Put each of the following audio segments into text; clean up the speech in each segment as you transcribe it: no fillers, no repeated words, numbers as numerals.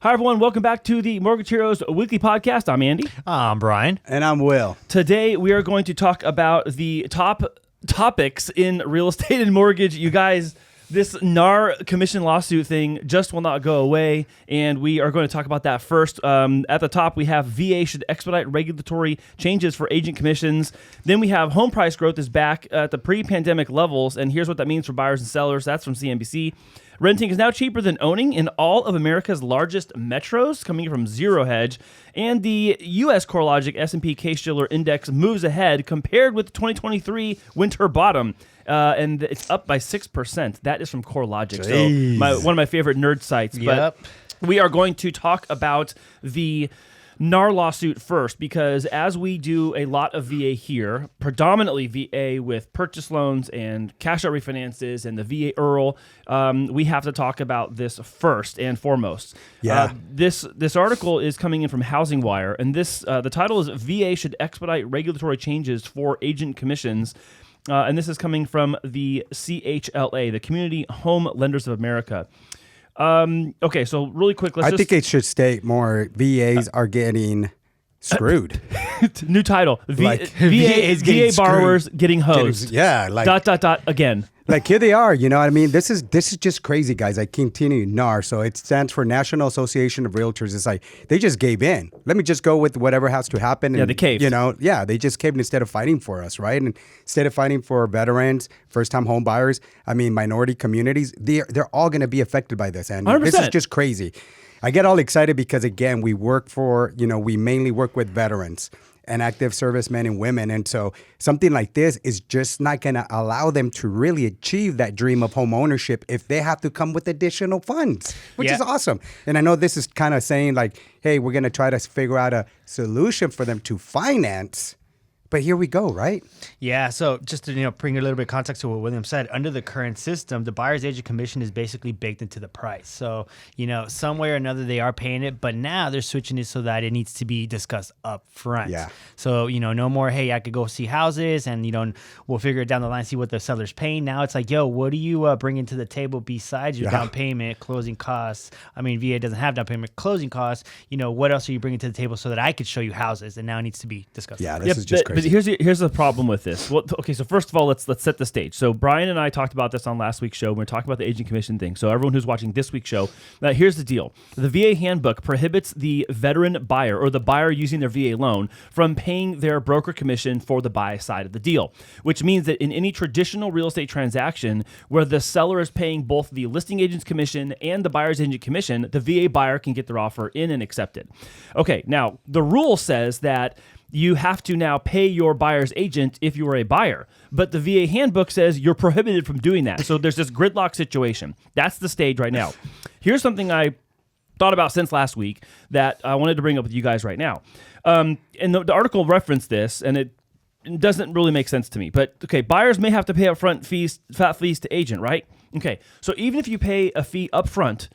Hi, everyone. Welcome back to the Mortgage Heroes Weekly Podcast. I'm Andy. I'm Brian. And I'm Will. Today, we are going to talk about the top topics in real estate and mortgage. You guys, this NAR commission lawsuit thing just will not go away, and we are going to talk about that first. At the top, we have VA should expedite regulatory changes for agent commissions. Then we have home price growth is back at the pre-pandemic levels, and here's what that means for buyers and sellers. That's from CNBC. Renting is now cheaper than owning in all of America's largest metros, coming from Zero Hedge. And the U.S. CoreLogic S&P Case-Shiller Index moves ahead compared with the 2023 winter bottom. And it's up by 6%. That is from CoreLogic. So one of my favorite nerd sites. Yep. But we are going to talk about the NAR lawsuit first, because as we do a lot of VA here, predominantly VA with purchase loans and cash out refinances and the VA IRRRL, we have to talk about this first and foremost. Yeah. This article is coming in from Housing Wire, and this the title is VA should expedite regulatory changes for agent commissions. And this is coming from the CHLA, the Community Home Lenders of America. Okay, so really quick, I think it should state more VAs are getting screwed. New title. VA borrowers getting hosed. Yeah. Again. Like here they are, you know what I mean? This is just crazy, guys. I continue NAR. So it stands for National Association of Realtors. It's like they just gave in. Let me just go with whatever has to happen. Yeah, they caved. They just caved instead of fighting for us, right? And instead of fighting for veterans, first-time home buyers, minority communities, they're all going to be affected by this. And 100%. This is just crazy. I get all excited because, again, we mainly work with veterans and active servicemen and women. And so something like this is just not going to allow them to really achieve that dream of home ownership if they have to come with additional funds, which is awesome. And I know this is kind of saying like, hey, we're going to try to figure out a solution for them to finance. But here we go, right? Yeah, so just to bring a little bit of context to what William said, under the current system, the buyer's agent commission is basically baked into the price. So, some way or another they are paying it, but now they're switching it so that it needs to be discussed up front. Yeah. So, no more, hey, I could go see houses and, we'll figure it down the line, see what the seller's paying. Now it's like, yo, what do you bring to the table besides your down payment, closing costs? VA doesn't have down payment, closing costs. What else are you bringing to the table so that I could show you houses? And now it needs to be discussed. Yeah, this is just crazy. But here's the problem with this. Well, okay, so first of all, let's set the stage. So Brian and I talked about this on last week's show. We're talking about the agent commission thing. So everyone who's watching this week's show, here's the deal. The VA handbook prohibits the veteran buyer or the buyer using their VA loan from paying their broker commission for the buy side of the deal, which means that in any traditional real estate transaction where the seller is paying both the listing agent's commission and the buyer's agent commission, the VA buyer can get their offer in and accepted. Okay, now the rule says that you have to now pay your buyer's agent if you are a buyer. But the VA handbook says you're prohibited from doing that. So there's this gridlock situation. That's the stage right now. Here's something I thought about since last week that I wanted to bring up with you guys right now. And the article referenced this, and it doesn't really make sense to me. But, okay, buyers may have to pay upfront fat fees to agent, right? Okay, so even if you pay a fee upfront,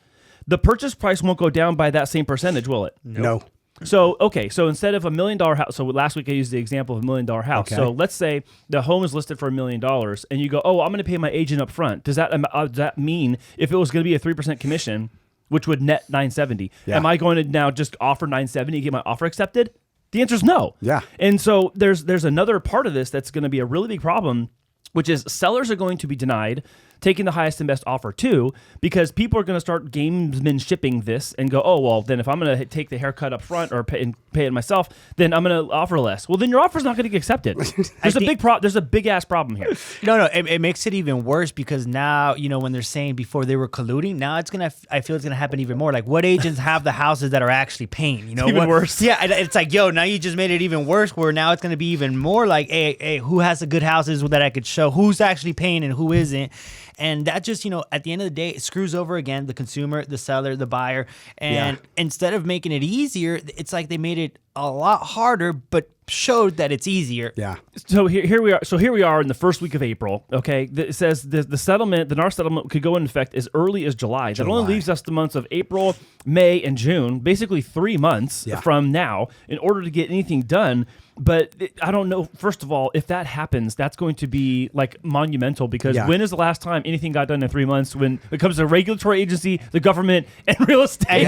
the purchase price won't go down by that same percentage, will it? No. So instead of $1 million house, so last week I used the example of $1 million house. Okay. So let's say the home is listed for $1 million and you go, oh, I'm going to pay my agent up front. Does that mean if it was going to be a 3% commission, which would net $970, am I going to now just offer $970 and get my offer accepted? The answer is no. Yeah. And so there's another part of this that's going to be a really big problem, which is sellers are going to be denied taking the highest and best offer too, because people are going to start gamesmanshiping this and go, oh, well, then if I'm going to take the haircut up front or pay it myself, then I'm going to offer less. Well, then your offer's not going to get accepted. There's a big ass problem here. No, it makes it even worse because now, when they're saying before they were colluding, now I feel it's going to happen even more. Like what agents have the houses that are actually paying, Even worse. Yeah, it's like, yo, now you just made it even worse where now it's going to be even more like, hey, who has the good houses that I could show, who's actually paying and who isn't. And that just, at the end of the day, it screws over again the consumer, the seller, the buyer. And instead of making it easier, it's like they made it a lot harder, but showed that it's easier. Yeah. So here we are. So here we are in the first week of April. Okay, it says the settlement, the NAR settlement, could go into effect as early as July. That only leaves us the months of April, May, and June, basically 3 months from now, in order to get anything done. But I don't know. First of all, if that happens, that's going to be like monumental because when is the last time anything got done in 3 months when it comes to a regulatory agency, the government, and real estate?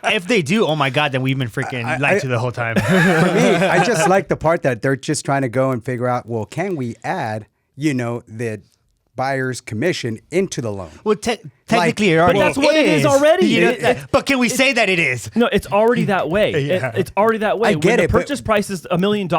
If they do, oh my God, then we've been freaking lied to the whole time. For me, I just like the part that they're just trying to go and figure out, well, can we add, the buyer's commission into the loan? Well, technically, it already that's what it is already. But can we say that it is? No, it's already that way. It's already that way. I get when it, the purchase price is $1 million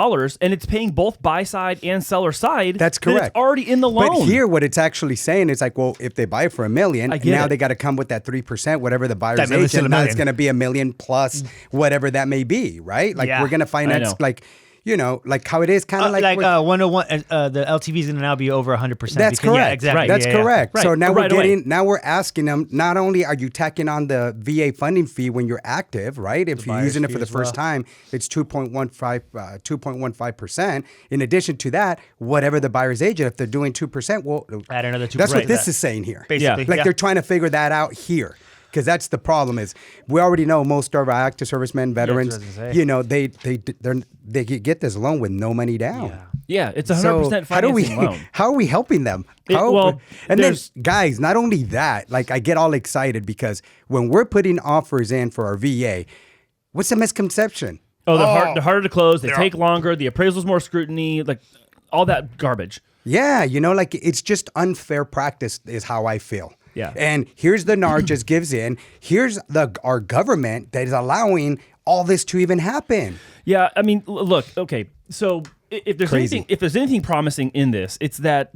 and it's paying both buy side and seller side. That's then correct. It's already in the loan. But here, what it's actually saying is like, well, if they buy it for $1 million, now it. they got to come with that 3%, whatever the buyer's That million's still agent. $1 Now million. it's going to be $1 million plus whatever that may be, right? Like we're going to finance like. Like how it is kind of like 101, the LTV is going to now be over 100%. That's correct. Yeah, exactly. Right. That's correct. Right. So now Right now we're asking them, not only are you tacking on the VA funding fee when you're active, right? If you're using it for the first time, it's 2.15%. In addition to that, whatever the buyer's agent, if they're doing 2%, well, Add another 2%. that's what this is saying here. Basically. Like they're trying to figure that out here. Because that's the problem is we already know most of our active servicemen, veterans, they get this loan with no money down. Yeah, it's 100% financing loan. How are we helping them? And then guys, not only that, like I get all excited because when we're putting offers in for our VA, what's the misconception? They're harder to close. They take longer. The appraisal's more scrutiny. Like all that garbage. Yeah, like it's just unfair practice is how I feel. Yeah. And here's the NAR just gives in. Here's our government that is allowing all this to even happen. Yeah, I mean, look, okay. So if there's anything promising in this, it's that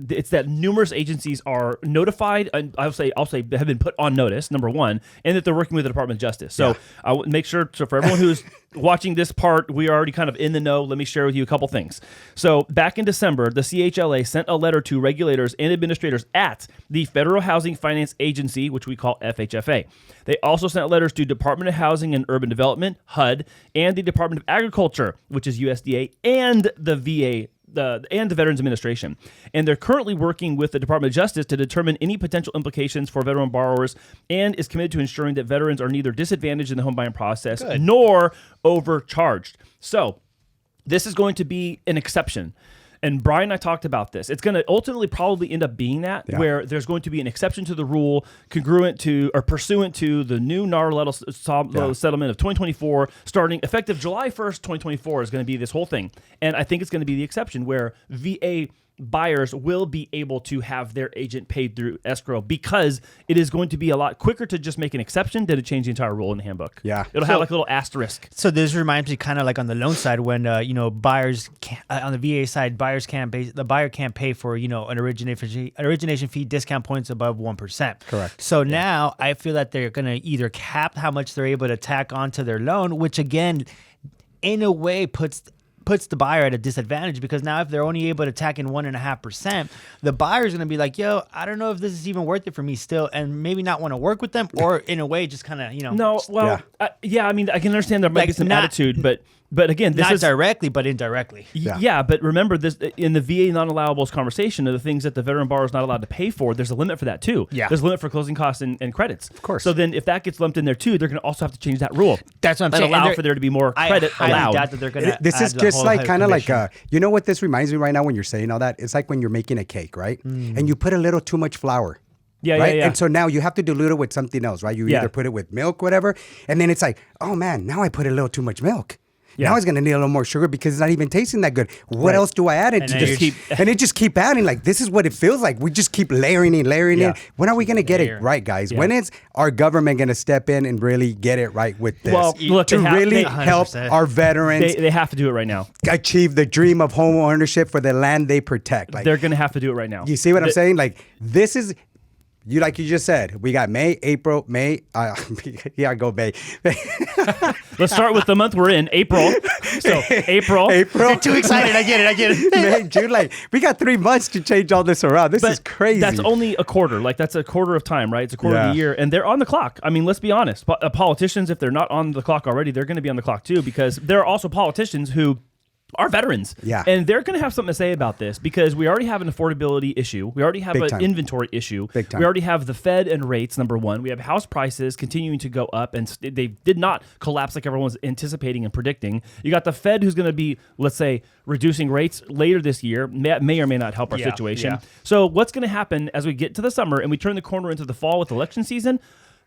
numerous agencies are notified, and I'll say have been put on notice, number one, and that they're working with the Department of Justice. So I'll make sure for everyone who's watching this part, we are already kind of in the know. Let me share with you a couple things. So back in December, the CHLA sent a letter to regulators and administrators at the Federal Housing Finance Agency, which we call FHFA. They also sent letters to Department of Housing and Urban Development, HUD, and the Department of Agriculture, which is USDA, and the VA, and the Veterans Administration. And they're currently working with the Department of Justice to determine any potential implications for veteran borrowers and is committed to ensuring that veterans are neither disadvantaged in the home buying process nor overcharged. So this is going to be an exception. And Brian and I talked about this. It's going to ultimately probably end up being that, where there's going to be an exception to the rule congruent to or pursuant to the new NAR settlement of 2024, starting effective July 1st, 2024 is going to be this whole thing. And I think it's going to be the exception where VA buyers will be able to have their agent paid through escrow because it is going to be a lot quicker to just make an exception than to change the entire rule in the handbook. Yeah. It'll have like a little asterisk. So this reminds me kind of like on the loan side when, buyers can't, on the VA side, the buyer can't pay for, an origination fee discount points above 1%. Correct. So now I feel that they're going to either cap how much they're able to tack onto their loan, which again, in a way puts the buyer at a disadvantage because now if they're only able to tack in 1.5%, the buyer's going to be like, yo, I don't know if this is even worth it for me still, and maybe not want to work with them, or in a way just kind of, No, well, I mean, I can understand there might be some attitude, but again, this not is directly, but indirectly. Yeah, but remember this in the VA non-allowables conversation of the things that the veteran borrower is not allowed to pay for. There's a limit for that too. Yeah, there's a limit for closing costs and credits. Of course. So then, if that gets lumped in there too, they're going to also have to change that rule. That's what I'm saying. Allow for there to be more credit I allowed. doubt that they're going to. This is just like kind of like you know what this reminds me right now when you're saying all that? It's like when you're making a cake, right? And you put a little too much flour. Yeah, right? yeah. And so now you have to dilute it with something else, right? You either put it with milk, whatever, and then it's like, oh man, now I put a little too much milk. Now it's going to need a little more sugar because it's not even tasting that good. What else do I add it to? And it just keep adding. Like, this is what it feels like. We just keep layering in. When are we going to get it right, guys? When is our government going to step in and really get it right with this? Well, look, to really help our veterans. They have to do it right now. Achieve the dream of home ownership for the land they protect. Like, they're going to have to do it right now. You see what I'm saying? Like, this is... like you just said, we got May, April, May. Go May. Let's start with the month we're in, April. So April. You're too excited. I get it. May, June. Like, we got 3 months to change all this around. This is crazy. That's only a quarter. Like, that's a quarter of time, right? It's a quarter of the year, and they're on the clock. I mean, let's be honest. Politicians, if they're not on the clock already, they're going to be on the clock too, because there are also politicians who Our veterans. Yeah. And they're going to have something to say about this because we already have an affordability issue. We already have Big an time. inventory issue. Big time. We already have the Fed and rates, number one. We have house prices continuing to go up, and they did not collapse like everyone's anticipating and predicting. You got the Fed who's going to be, let's say, reducing rates later this year. May or may not help our situation. Yeah. So what's going to happen as we get to the summer and we turn the corner into the fall with election season?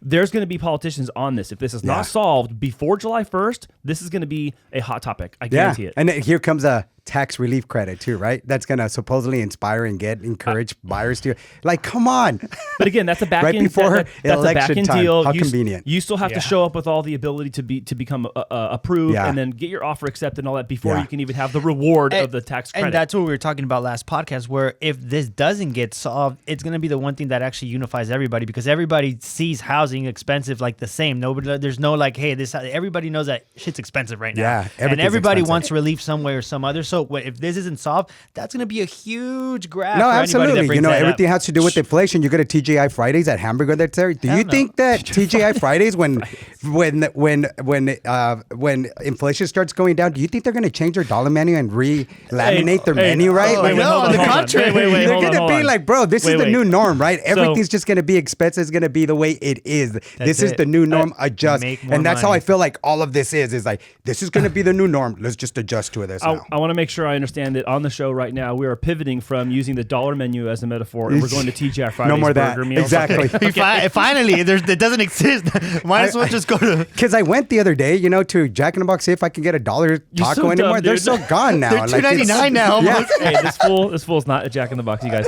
There's going to be politicians on this. If this is not solved before July 1st, this is going to be a hot topic. I guarantee it. And here comes a tax relief credit too, right? That's going to supposedly inspire and encourage buyers to come on. But again, that's a back Right end. before That's a back election end time. deal. How You convenient. You still have to show up with all the ability to become approved and then get your offer accepted and all that before you can even have the reward of the tax credit. And that's what we were talking about last podcast, where if this doesn't get solved, it's going to be the one thing that actually unifies everybody, because everybody sees housing expensive like the same. There's no hey, everybody knows that shit's expensive right now. Yeah, and everybody expensive. wants relief some way or some other. So if this isn't solved, that's going to be a huge grab. No, for anybody absolutely. that brings that Everything up. has to do with inflation. You go to TGI Fridays, that hamburger that's there. Do you think that TGI Fridays, when inflation starts going down, do you think they're going to change their dollar menu and re-laminate their menu, right? on the contrary. Wait, They're hold going on, to be like, bro, this is the new norm, right? Everything's So- just going to be expensive. It's going to be the way it is. This is the new norm. Adjust. Make more And that's how money. I feel like all of this is like, this is going to be the new norm. Let's just adjust to this now. I want to make sure I understand that on the show right now, we are pivoting from using the dollar menu as a metaphor, and we're going to TGI Fridays No more of that. burger meals. Exactly. Finally, it doesn't exist. Might as well just go to. Because I went the other day, to Jack in the Box, see if I can get a $1 taco so anymore. dumb, They're dude. so gone now. They're $2.99 now. Yeah. Hey, this fool's not a Jack in the Box, you guys.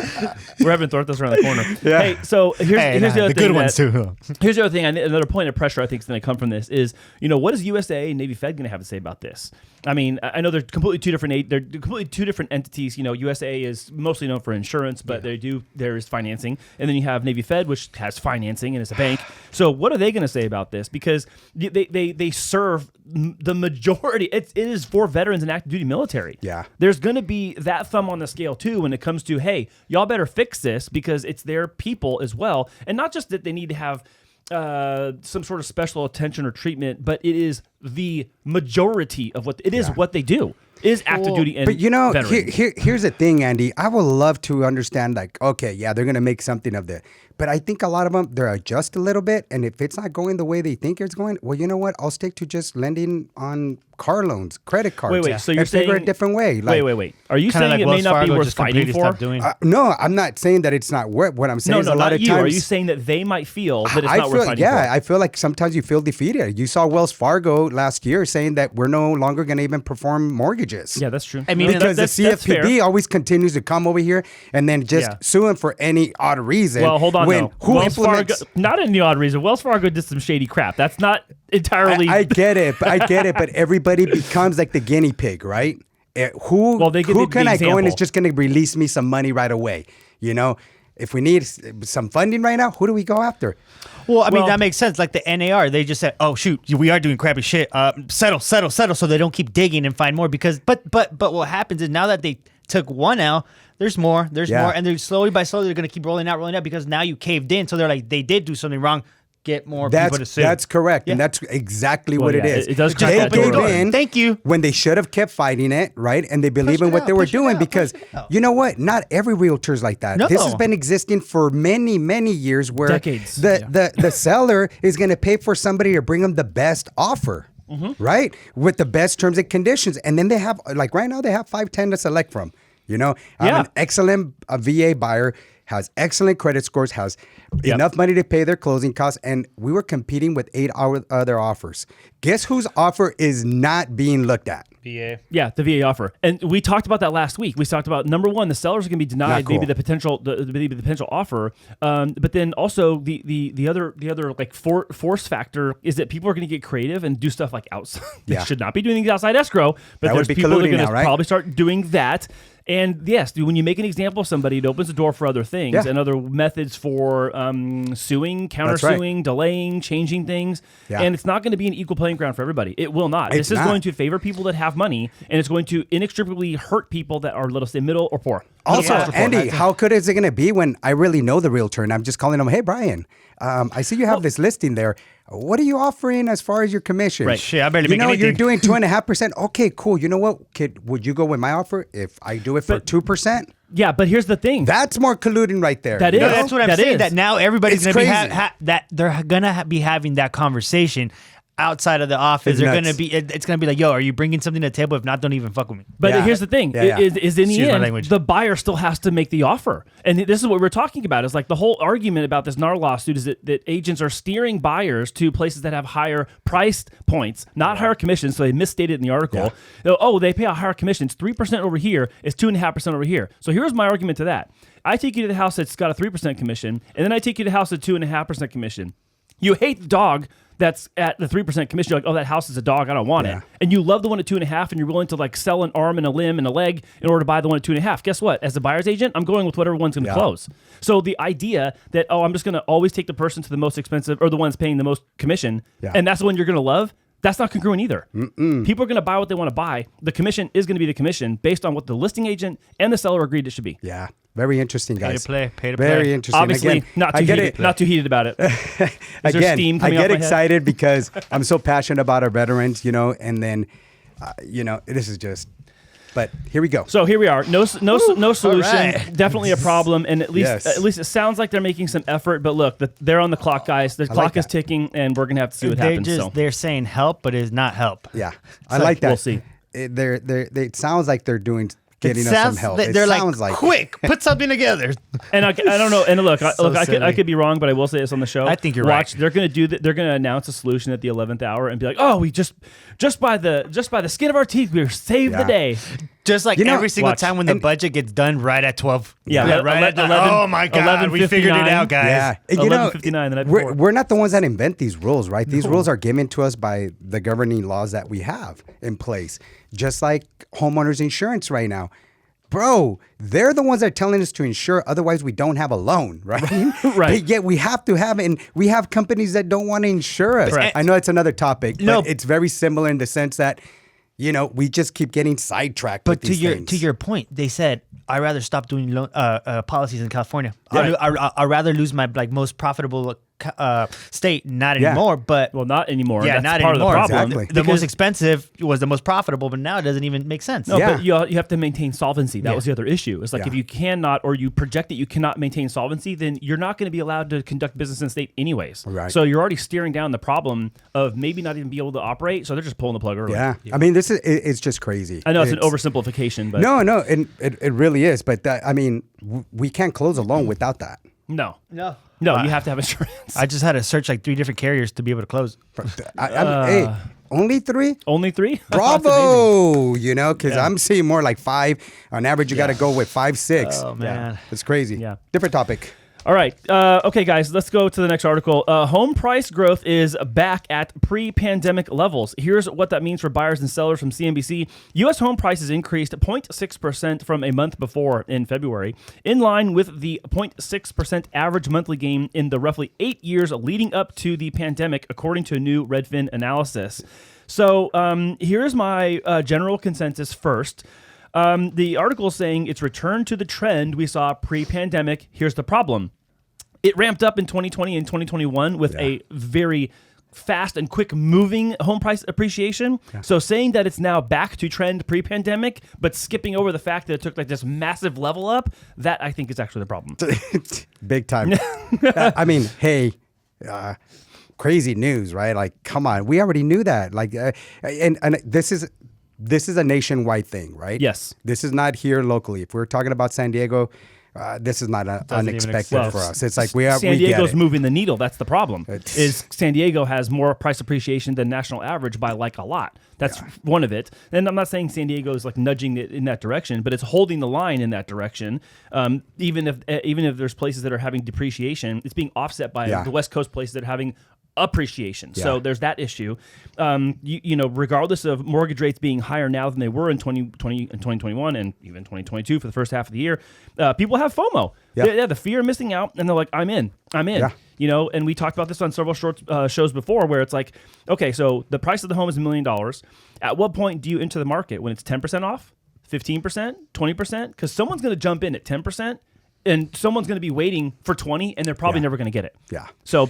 We're having Tortas around the corner. Yeah. Hey, so here's the other the thing. good ones too. Here's the other thing. Another point of pressure I think is going to come from this is, what is USA and Navy Fed going to have to say about this? I mean, I know they're completely two different entities. USA is mostly known for insurance, but there is financing, and then you have Navy Fed, which has financing and is a bank. So what are they going to say about this? Because they serve the majority. It is for veterans and active duty military. Yeah. There's going to be that thumb on the scale too when it comes to, hey, y'all better fix this because it's their people as well, and not just that they need to have some sort of special attention or treatment, but it is the majority of what what they do is active duty and But veterans. here's the thing, Andy. I would love to understand, okay, yeah, they're gonna make something of it. But I think a lot of them, they're adjust a little bit, and if it's not going the way they think it's going, well, you know what? I'll stick to just lending on car loans, credit cards. Wait. So you're and figure saying a different way. Wait. Are you saying it may not be worth fighting for? No, I'm not saying that it's not worth. What I'm saying is a lot not of you. times. Are you saying that they might feel that it's not worth fighting for? Yeah, I feel like sometimes you feel defeated. You saw Wells Fargo last year saying that we're no longer going to even perform mortgages. Yeah, that's true. I mean, because the that's fair. CFPB always continues to come over here and then just sue him for any odd reason. Well, hold on. When who Wells implements? Fargo, not any odd reason. Wells Fargo did some shady crap. That's not entirely. I get it, but everybody becomes like the guinea pig, right? Who Well, they give who the can I go and is example. just going to release me some money right away? If we need some funding right now, who do we go after? Well, I mean, Well- that makes sense. Like the NAR, they just said, "Oh shoot, we are doing crappy shit. Settle," so they don't keep digging and find more. Because, but what happens is now that they took one out, there's more, and they're slowly by slowly they're gonna keep rolling out because now you caved in. So they're like, they did do something wrong. Get more people to sue. That's correct, Yeah. and that's exactly Well, what it yeah, is. it does crack They that door gave open. in. Thank you. When they should have kept fighting it, right? And they believe in what they were doing because you know what? Not every realtor is like that. No. This has been existing for many, many years. Where Decades. the seller is going to pay for somebody to bring them the best offer. Right? With the best terms and conditions. And then they have, like right now, they have 510 to select from. I'm an excellent VA buyer, has excellent credit scores, has enough money to pay their closing costs. And we were competing with 8 other offers. Guess whose offer is not being looked at? VA. Yeah, the VA offer, and we talked about that last week. We talked about number one, the sellers are going to be denied Not cool. maybe the potential offer, but then also the other like force factor is that people are going to get creative and do stuff like outside. They should not be doing things outside escrow, but That would there's be people that are colluding going to now, right? probably start doing that. And yes, when you make an example of somebody, it opens the door for other things and other methods for suing, countersuing, delaying, changing things. Yeah. And it's not going to be an equal playing ground for everybody. It will not. It's This is not. going to favor people that have money, and it's going to inextricably hurt people that are, let us say, middle or poor. Also, Middle class or poor. Andy, how good is it going to be when I really know the realtor and I'm just calling them, hey, Brian, I see you have this listing there. what are you offering as far as your commission? Right. Shit, I barely You make know, you're anything. doing 2.5%. Okay, cool. You know what? Would you go with my offer if I do it for 2%? Yeah, but here's the thing. That's more colluding right there. That you is. know? That's what I'm That saying. is. That now everybody's It's gonna be crazy. that they're gonna be having that conversation outside of the office. It's They're nuts. gonna be. It's gonna be like, yo, are you bringing something to the table? If not, don't even fuck with me. But Yeah. here's the thing: Yeah. is in the Excuse my end, language. the buyer still has to make the offer, and this is what we're talking about. Is like the whole argument about this NAR lawsuit is that agents are steering buyers to places that have higher price points, not higher commissions. So they misstated in the article. Oh, they pay a higher commission. It's 3% over here. It's 2.5% over here. So here's my argument to that: I take you to the house that's got a 3% commission, and then I take you to the house at 2.5% commission. You hate the dog that's at the 3% commission. You're like, oh, that house is a dog. I don't want it. And you love the one at 2.5, and you're willing to like sell an arm and a limb and a leg in order to buy the one at 2.5. Guess what? As a buyer's agent, I'm going with whatever one's going to close. So the idea that, oh, I'm just going to always take the person to the most expensive or the one's paying the most commission, and that's the one you're going to love. That's not congruent either. People are going to buy what they want to buy. The commission is going to be the commission based on what the listing agent and the seller agreed it should be. Yeah. Very interesting, guys. Pay to Very play. interesting. Obviously, Again, not I too get heated. it. Not too heated about it. Is there Again, steam I coming get off my head? excited because I'm so passionate about our veterans, you know, and then, you know, this is just, but here we go. So here we are. No solution. right. Definitely a problem. And at least Yes. it sounds like they're making some effort. But look, they're on the clock, guys. The clock is that. ticking, and we're gonna have to see what They're happens. So they're saying help, but it's not help. Yeah. I like that. we'll see. It sounds like they're getting us some sounds help. that It they're sounds like, quick, put something together. and I don't know. And look, I silly. could be wrong, but I will say this on the show. I think you're Watch, right. they're gonna they're gonna announce a solution at the 11th hour and be like, oh, we just by the skin of our teeth, we saved the Yeah. day. Just like You know, every single watch. time when the budget gets done right at 12. Yeah, right at 11 oh my God, we figured it 11:59. out, guys. Yeah. And you know, 11:59 the night before. we're not the ones that invent these rules, right? These rules are given to us by the governing laws that we have in place. Just like homeowners insurance right now. Bro, they're the ones that are telling us to insure, otherwise we don't have a loan, right? Right. But yet we have to have it, and we have companies that don't want to insure us. Correct. I know it's another topic, but No. it's very similar in the sense that, you know, we just keep getting sidetracked But with these things. to your point, they said I'd rather stop doing policies in California. Yeah. I'd rather lose my most profitable state, not Yeah. anymore. But Well, not anymore. yeah, That's not part anymore. of the problem. Exactly. The Because- most expensive was the most profitable, but now it doesn't even make sense. No, Yeah. but you have to maintain solvency. That was the other issue. It's like Yeah. if you cannot or you project that you cannot maintain solvency, then you're not going to be allowed to conduct business in the state anyways. Right. So you're already steering down the problem of maybe not even be able to operate. So they're just pulling the plug early. Yeah. I mean, it's just crazy. I know it's an oversimplification, but No, and it really is. But I mean, we can't close a loan without that. no, No. you have to have insurance. I just had to search like 3 different carriers to be able to close. Hey, only 3? Only 3? Bravo! You know, because I'm seeing more like 5. On average, you got to go with 5, 6. Oh, man. It's crazy. Yeah. Different topic. All right. Okay, guys, let's go to the next article. Home price growth is back at pre-pandemic levels. Here's what that means for buyers and sellers from CNBC. U.S. home prices increased 0.6% from a month before in February, in line with the 0.6% average monthly gain in the roughly 8 years leading up to the pandemic, according to a new Redfin analysis. So here's my general consensus first. The article is saying it's returned to the trend we saw pre-pandemic. Here's the problem. It ramped up in 2020 and 2021 with a very fast and quick moving home price appreciation. So saying that it's now back to trend pre-pandemic, but skipping over the fact that it took like this massive level up, that I think is actually the problem. Big time. I mean, hey, crazy news, right? Like, come on. We already knew that. Like, and this is a nationwide thing, right? Yes. This is not here locally. If we're talking about San Diego, this is not unexpected even for exist. us. It's like San we get Diego's it. moving the needle. That's the problem. Is San Diego has more price appreciation than national average by like a lot. That's one of it. And I'm not saying San Diego is like nudging it in that direction, but it's holding the line in that direction. Even if there's places that are having depreciation, it's being offset by the West Coast places that are having appreciation. So there's that issue. You know, regardless of mortgage rates being higher now than they were in 2020 and 2021 and even 2022 for the first half of the year, people have FOMO. They have the fear of missing out, and they're like, I'm in. Yeah. You know, and we talked about this on several short shows before where it's like, okay, so the price of the home is $1 million. At what point do you enter the market? When it's 10% off, 15%, 20%? Because someone's going to jump in at 10% and someone's going to be waiting for 20 and they're probably never going to get it. Yeah. So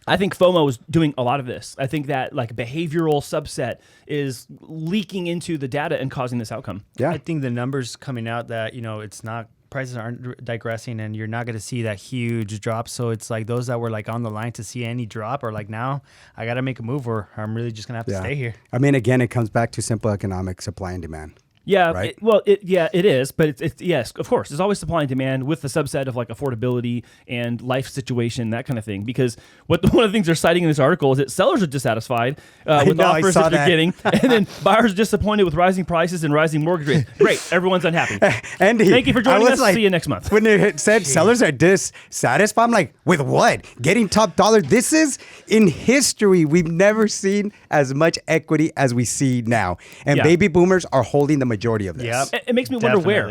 I think FOMO is doing a lot of this. I think that like behavioral subset is leaking into the data and causing this outcome. Yeah. I think the numbers coming out that, it's not, prices aren't digressing and you're not going to see that huge drop. So it's like those that were like on the line to see any drop are like, now I got to make a move or I'm really just going to have to stay here. I mean, again, it comes back to simple economic supply and demand. Yeah, right? It is, but it's yes, of course. There's always supply and demand with the subset of like affordability and life situation, that kind of thing. Because one of the things they're citing in this article is that sellers are dissatisfied with offers that they're getting, and then buyers are disappointed with rising prices and rising mortgage rates. Great, everyone's unhappy. Andy, thank you for joining us. Like, see you next month. When it said sellers are dissatisfied, I'm like, with what? Getting top dollar? This is in history. We've never seen as much equity as we see now, and baby boomers are holding the majority of this. Yep. It makes me wonder where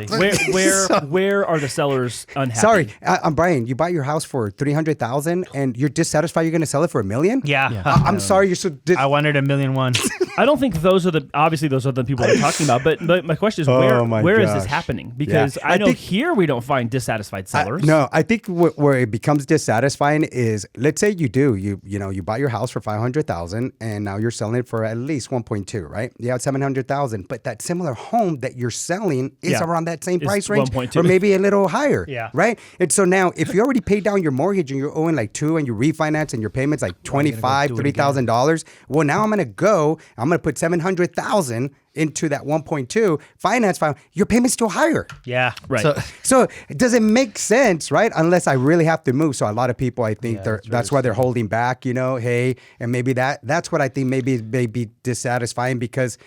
are the sellers unhappy? Sorry, I'm Brian. You buy your house for $300,000 and you're dissatisfied. You're going to sell it for $1 million? Yeah. I'm sorry. You're so. I wanted $1.1 million. I don't think those are the people we're talking about. But my question is, where is this happening? Because I know here we don't find dissatisfied sellers. No, I think where it becomes dissatisfying is, let's say you buy your house for $500,000 and now you're selling it for at least 1.2, right? You have $700,000, but that similar home that you're selling is around that same price range 1.2. or maybe a little higher, Yeah. right? And so now if you already paid down your mortgage and you're owing like $2 and you refinance and your payment's like $3,000, well, now I'm going to put $700,000 into that 1.2 finance file, your payment's still higher. Yeah. Right. So does it make sense, right? Unless I really have to move. So a lot of people, I think that's why they're holding back, hey, and maybe that's what I think maybe may be dissatisfying because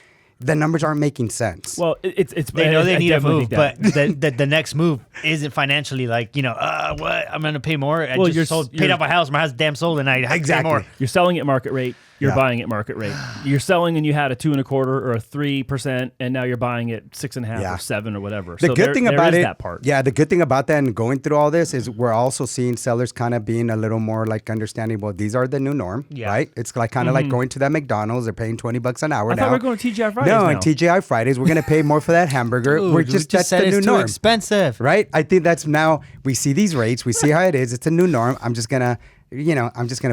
the numbers aren't making sense. Well, it's they know they need a definitely move, but the next move isn't financially like, what? I'm going to pay more. I paid off my house. My house is damn sold and I have to pay more. You're selling at market rate. You're buying at market rate. You're selling and you had a 2.25% or a 3%, and now you're buying at 6.5% or 7% or whatever. The good thing about it, that part. Yeah, the good thing about that and going through all this is we're also seeing sellers kind of being a little more like understanding. Well, these are the new norm, right? It's like kind of like going to that McDonald's. They're paying $20 an hour I now. thought we were going to TGI Fridays. No, now. on TGI Fridays, we're going to pay more for that hamburger. Dude, that's the new norm. Too expensive, right? I think that's now we see these rates. We see how it is. It's a new norm. I'm just gonna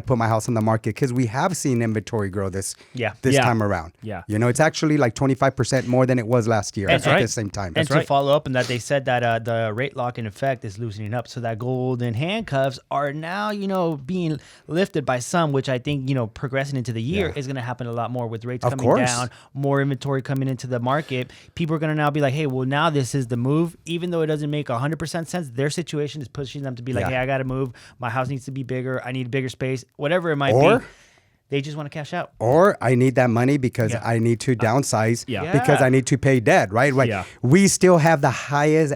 put my house on the market because we have seen inventory grow this time around. Yeah. It's actually like 25% more than it was last year at the same time. And to follow up on that, they said that the rate lock in effect is loosening up. So that golden handcuffs are now, being lifted by some, which I think, progressing into the year is going to happen a lot more with rates coming down, more inventory coming into the market. People are going to now be like, hey, well, now this is the move. Even though it doesn't make 100% sense, their situation is pushing them to be like, hey, I got to move. My house needs to be bigger. I need a bigger space, whatever it might be. They just want to cash out. Or I need that money because I need to downsize because I need to pay debt, right? Like we still have the highest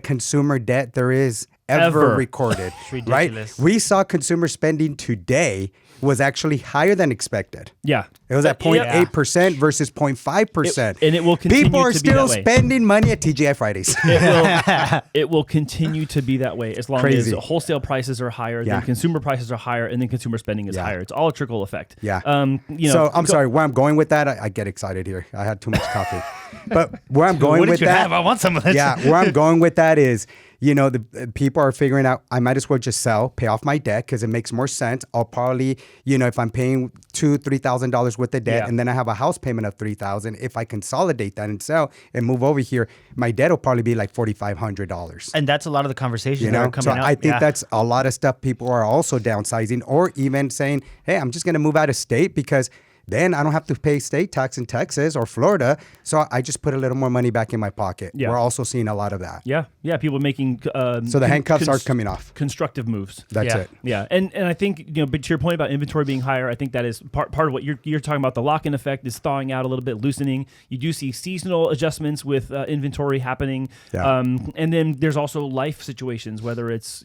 consumer debt there is ever recorded, right? We saw consumer spending today was actually higher than expected. Yeah. It was at 0.8% versus 0.5%. And it will continue People are to still be that way. spending money at TGI Fridays. It will continue to be that way as long as wholesale prices are higher, then consumer prices are higher, and then consumer spending is higher. It's all a trickle effect. Yeah. So I'm sorry, where I'm going with that, I get excited here. I had too much coffee. But where I'm going with that, I want some of this. Yeah, where I'm going with that is, the people are figuring out I might as well just sell, pay off my debt because it makes more sense. I'll probably, if I'm paying $2,000-$3,000 worth of debt and then I have a house payment of $3,000, if I consolidate that and sell and move over here, my debt will probably be like $4,500. And that's a lot of the conversations that are coming out. I think that's a lot of stuff people are also downsizing or even saying, hey, I'm just going to move out of state because then I don't have to pay state tax in Texas or Florida. So I just put a little more money back in my pocket. Yeah. We're also seeing a lot of that. Yeah. Yeah. People making. So the handcuffs are coming off. Constructive moves. That's it. Yeah. And I think, but to your point about inventory being higher, I think that is part of what you're talking about. The lock-in effect is thawing out a little bit, loosening. You do see seasonal adjustments with inventory happening. Yeah. And then there's also life situations, whether it's,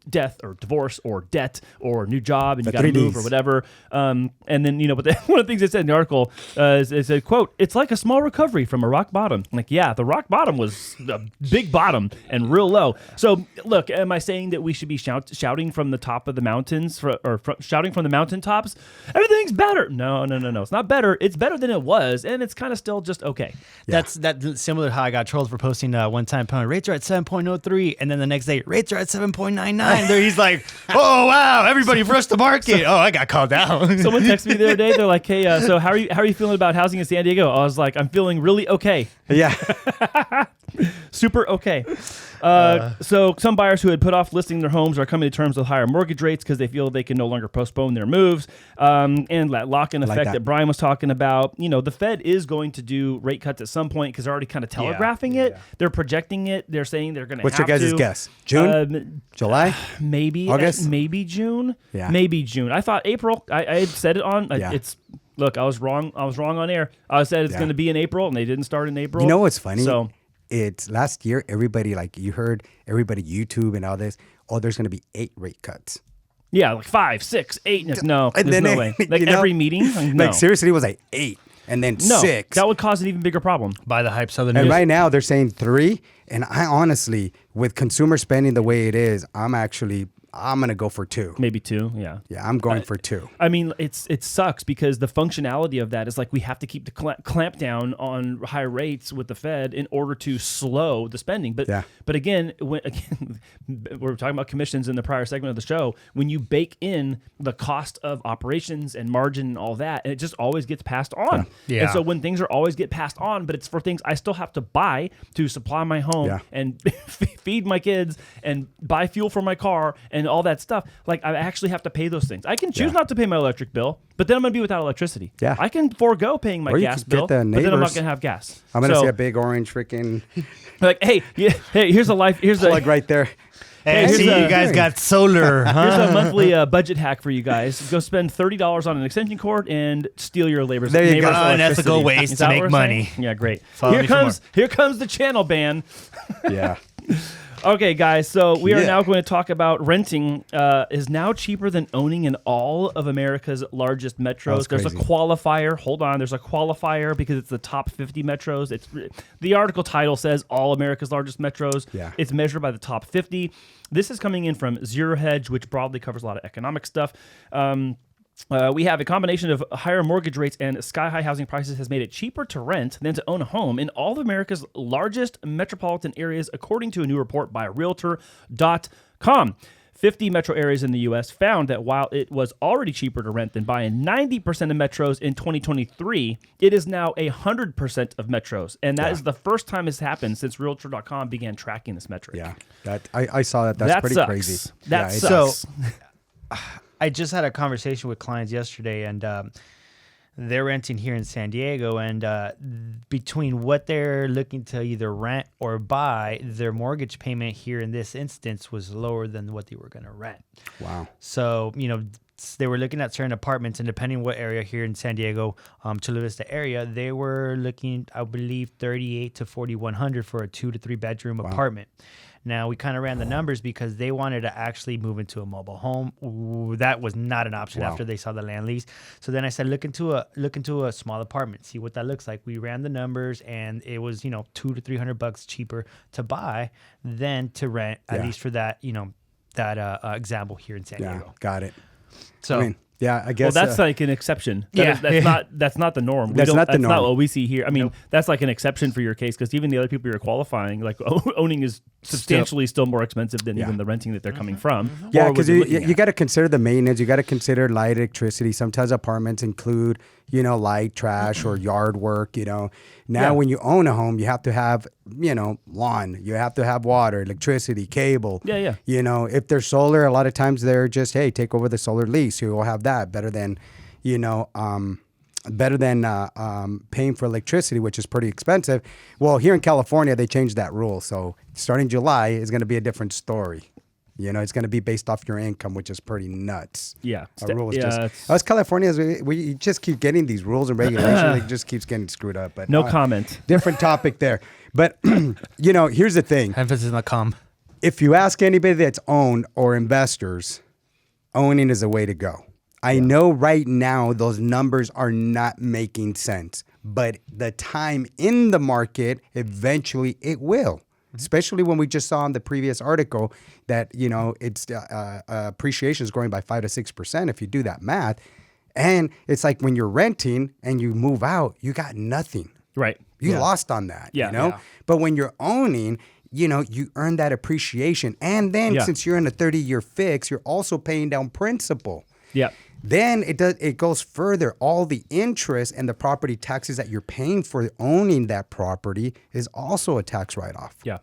death or divorce or debt or new job and you got to move or whatever. And then, but one of the things it said in the article is it said, quote, it's like a small recovery from a rock bottom. Like, yeah, the rock bottom was a big bottom and real low. So look, am I saying that we should be shouting from the top of the mountains shouting from the mountaintops? Everything's better. No. It's not better. It's better than it was. And it's kind of still just okay. Yeah. That's similar to how I got trolled for posting one time, rates are at 7.03. And then the next day, rates are at 7.8. $199. There he's like, oh wow, everybody rushed the market. Oh, I got called out. Someone texted me the other day. They're like, "Hey, so how are you feeling about housing in San Diego?" I was like, "I'm feeling really okay, Yeah. super okay." So some buyers who had put off listing their homes are coming to terms with higher mortgage rates because they feel they can no longer postpone their moves. And that lock-in effect that Brian was talking about. The Fed is going to do rate cuts at some point because they're already kind of telegraphing it. They're projecting it. They're saying they're going to. What's your guys' guess? June, July, maybe August, maybe June. Yeah, maybe June. I thought April. I had said it on. It's. Look, I was wrong. I was wrong on air. I said it's going to be in April, and they didn't start in April. You know what's funny? So it's last year. Everybody, like you heard, everybody YouTube and all this. Oh, there's going to be 8 rate cuts. Yeah, like 5, 6, 8. No, and there's then no way. Like every meeting. No. Like seriously, it was like 8, and then 6. That would cause an even bigger problem. By the hype Southern And News. right now they're saying 3. And I honestly, with consumer spending the way it is, I'm going to go for 2. Maybe 2, yeah. Yeah, I'm going for 2. I mean, it sucks because the functionality of that is like we have to keep the clamp down on high rates with the Fed in order to slow the spending. But again, we're talking about commissions in the prior segment of the show. When you bake in the cost of operations and margin and all that, and it just always gets passed on. Yeah. And so when things are always get passed on, but it's for things I still have to buy to supply my home and feed my kids and buy fuel for my car and all that stuff. Like I actually have to pay those things. I can choose not to pay my electric bill, but then I'm going to be without electricity. Yeah. I can forego paying my gas bill, but then I'm not going to have gas. I'm going to see a big orange freaking like, hey, here's a life. Here's plug right there. Hey, see, you guys got solar. Huh? Here's a monthly budget hack for you guys. Go spend $30 on an extension cord and steal your neighbor's There you go. Unethical ways to make money. Yeah, great. Follow Here comes the channel ban. Yeah. Okay, guys, so we are now going to talk about renting is now cheaper than owning in all of America's largest metros. There's a qualifier. Hold on. There's a qualifier because it's the top 50 metros. The article title says all America's largest metros. Yeah. It's measured by the top 50. This is coming in from Zero Hedge, which broadly covers a lot of economic stuff. We have a combination of higher mortgage rates and sky-high housing prices has made it cheaper to rent than to own a home in all of America's largest metropolitan areas, according to a new report by Realtor.com. 50 metro areas in the U.S. found that while it was already cheaper to rent than buy in 90% of metros in 2023, it is now 100% of metros. And that is the first time it's happened since Realtor.com began tracking this metric. Yeah, I saw that. That's pretty sucks. crazy. That sucks. So I just had a conversation with clients yesterday, and they're renting here in San Diego, and between what they're looking to either rent or buy, their mortgage payment here in this instance was lower than what they were going to rent. Wow. So, they were looking at certain apartments, and depending what area here in San Diego, Chula Vista area, they were looking, I believe, $3,800 to $4,100 for a 2 to 3 bedroom apartment. Now, we kind of ran the numbers because they wanted to actually move into a mobile home. Ooh, that was not an option after they saw the land lease. So then I said, look into a small apartment, see what that looks like. We ran the numbers, and it was $200 to $300 cheaper to buy than to rent, at least for that example here in San Diego. Got it. So. I mean, yeah, I guess. Well, that's like an exception. That's not the norm. That's not the norm. That's not what we see here. I mean, that's like an exception for your case because even the other people you're qualifying, like owning is substantially still more expensive than even the renting that they're coming from. Yeah, because you got to consider the maintenance. You got to consider light, electricity. Sometimes apartments include, light, trash, or yard work. Now when you own a home, you have to have, lawn. You have to have water, electricity, cable. Yeah. If there's solar, a lot of times they're just, hey, take over the solar lease. You will have that better than, paying for electricity, which is pretty expensive. Well, here in California, they changed that rule. So starting July is going to be a different story. It's going to be based off your income, which is pretty nuts. Yeah. Us Californians, we just keep getting these rules and regulations. It just keeps getting screwed up. But no comment. Different topic there. But, here's the thing. Emphasis on the com. If you ask anybody that's owned or investors, owning is the way to go. I know right now those numbers are not making sense, but the time in the market, eventually it will. Especially when we just saw in the previous article that, it's appreciation is growing by 5 to 6% if you do that math. And it's like when you're renting and you move out, you got nothing. Right. You lost on that, Yeah. But when you're owning, you earn that appreciation. And then since you're in a 30-year fix, you're also paying down principal. Yeah. Then it goes further. All the interest and the property taxes that you're paying for owning that property is also a tax write-off. Yeah.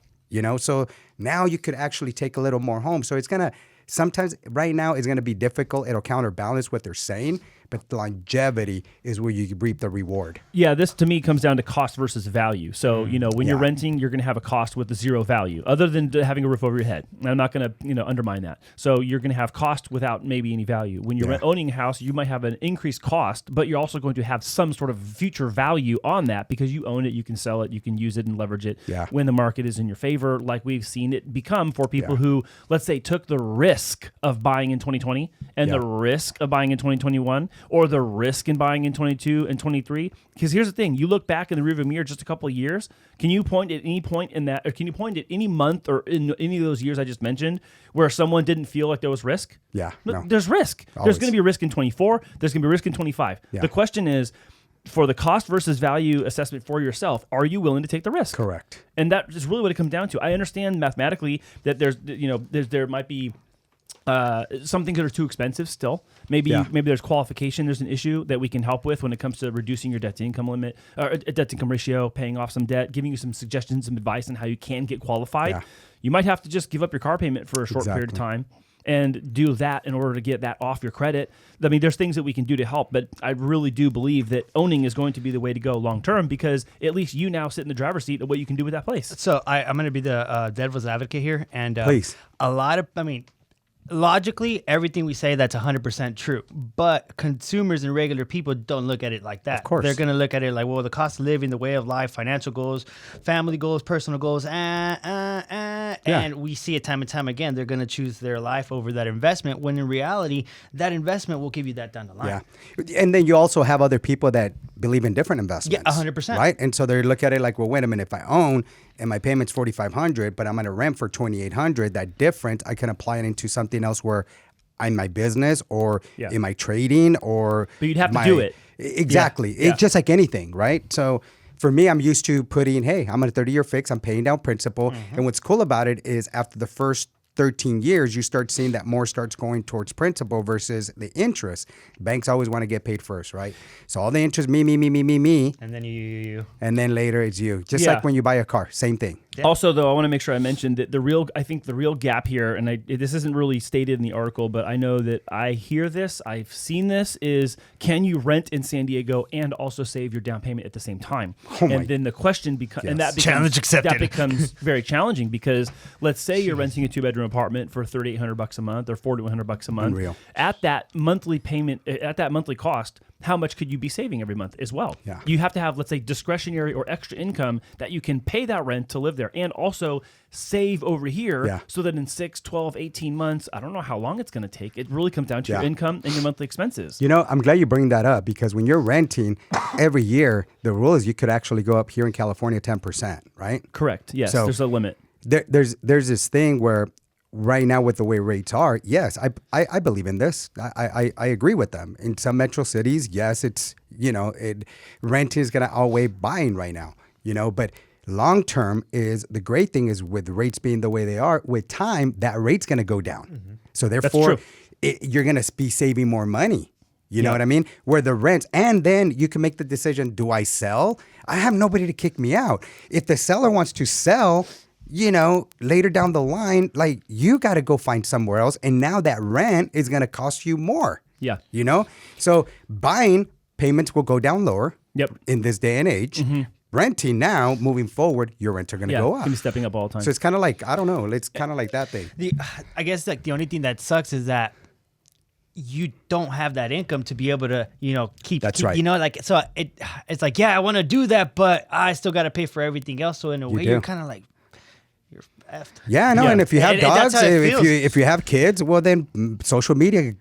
So now you could actually take a little more home. So it's going to, sometimes right now it's going to be difficult. It'll counterbalance what they're saying, but the longevity is where you reap the reward. Yeah, this to me comes down to cost versus value. So, when you're renting, you're going to have a cost with a zero value, other than having a roof over your head. And I'm not going to, undermine that. So you're going to have cost without maybe any value. When you're owning a house, you might have an increased cost, but you're also going to have some sort of future value on that because you own it, you can sell it, you can use it and leverage it when the market is in your favor, like we've seen it become for people who, let's say, took the risk of buying in 2020 and the risk of buying in 2021. Or the risk in buying in 22 and 23. Because here's the thing. You look back in the rearview mirror just a couple of years. Can you point at any point in that, or can you point at any month or in any of those years I just mentioned where someone didn't feel like there was risk? Yeah. No. There's risk. Always. There's going to be a risk in 24. There's going to be a risk in 25. Yeah. The question is, for the cost versus value assessment for yourself, are you willing to take the risk? Correct. And that is really what it comes down to. I understand mathematically that there might be some things that are too expensive still. Maybe there's qualification. There's an issue that we can help with when it comes to reducing your debt to income limit or debt to income ratio, paying off some debt, giving you some suggestions, some advice on how you can get qualified. Yeah. You might have to just give up your car payment for a short period of time and do that in order to get that off your credit. I mean, there's things that we can do to help, but I really do believe that owning is going to be the way to go long term because at least you now sit in the driver's seat of what you can do with that place. So I'm going to be the devil's advocate here. And Please. Logically, everything we say, that's 100% true. But consumers and regular people don't look at it like that. Of course. They're going to look at it like, well, the cost of living, the way of life, financial goals, family goals, personal goals, and we see it time and time again. They're going to choose their life over that investment when in reality, that investment will give you that down the line. Yeah. And then you also have other people that believe in different investments. Yeah, 100%. Right? And so they look at it like, well, wait a minute, if I own and my payment's $4,500, but I'm going to rent for $2,800, that difference, I can apply it into something else where in my business or in my trading or... But you'd have to do it. Exactly. It's just like anything, right? So for me, I'm used to putting, hey, I'm on a 30-year fix, I'm paying down principal. And what's cool about it is after the first 13 years, you start seeing that more starts going towards principal versus the interest. Banks always want to get paid first, right? So all the interest, me. And then you. And then later it's you. Just like when you buy a car, same thing. Yeah. Also, though, I want to make sure I mentioned that the real gap here, and this isn't really stated in the article, but I know that I hear this, I've seen this, is can you rent in San Diego and also save your down payment at the same time? And then the question becomes, and that becomes, challenge accepted. That becomes very challenging because let's say you're renting a 2-bedroom apartment for $3,800 a month or $4,100 a month. Unreal. At that monthly payment, at that monthly cost, how much could you be saving every month as well? Yeah. You have to have, let's say, discretionary or extra income that you can pay that rent to live there and also save over here so that in 6, 12, 18 months, I don't know how long it's going to take. It really comes down to your income and your monthly expenses. I'm glad you bring that up because when you're renting every year, the rule is you could actually go up here in California 10%, right? Correct. Yes, So there's a limit. There's this thing where right now with the way rates are, yes, I believe in this. I agree with them. In some metro cities, yes, it's, rent is going to outweigh buying right now, but long term is the great thing is with rates being the way they are, with time, that rate's going to go down. So therefore, you're going to be saving more money. You know what I mean? Where the rents, and then you can make the decision, do I sell? I have nobody to kick me out. If the seller wants to sell, later down the line, like you got to go find somewhere else. And now that rent is going to cost you more. Yeah. So buying payments will go down lower in this day and age. Renting now, moving forward, your rents are going to go up. Going to be stepping up all the time. So it's kind of like, I don't know, it's kind of like that thing. I guess like the only thing that sucks is that you don't have that income to be able to, keep. That's right. So it's like, I want to do that, but I still got to pay for everything else. So in a way, you're kind of like, you're effed. Yeah, no, and if you have dogs, if you have kids, well then social media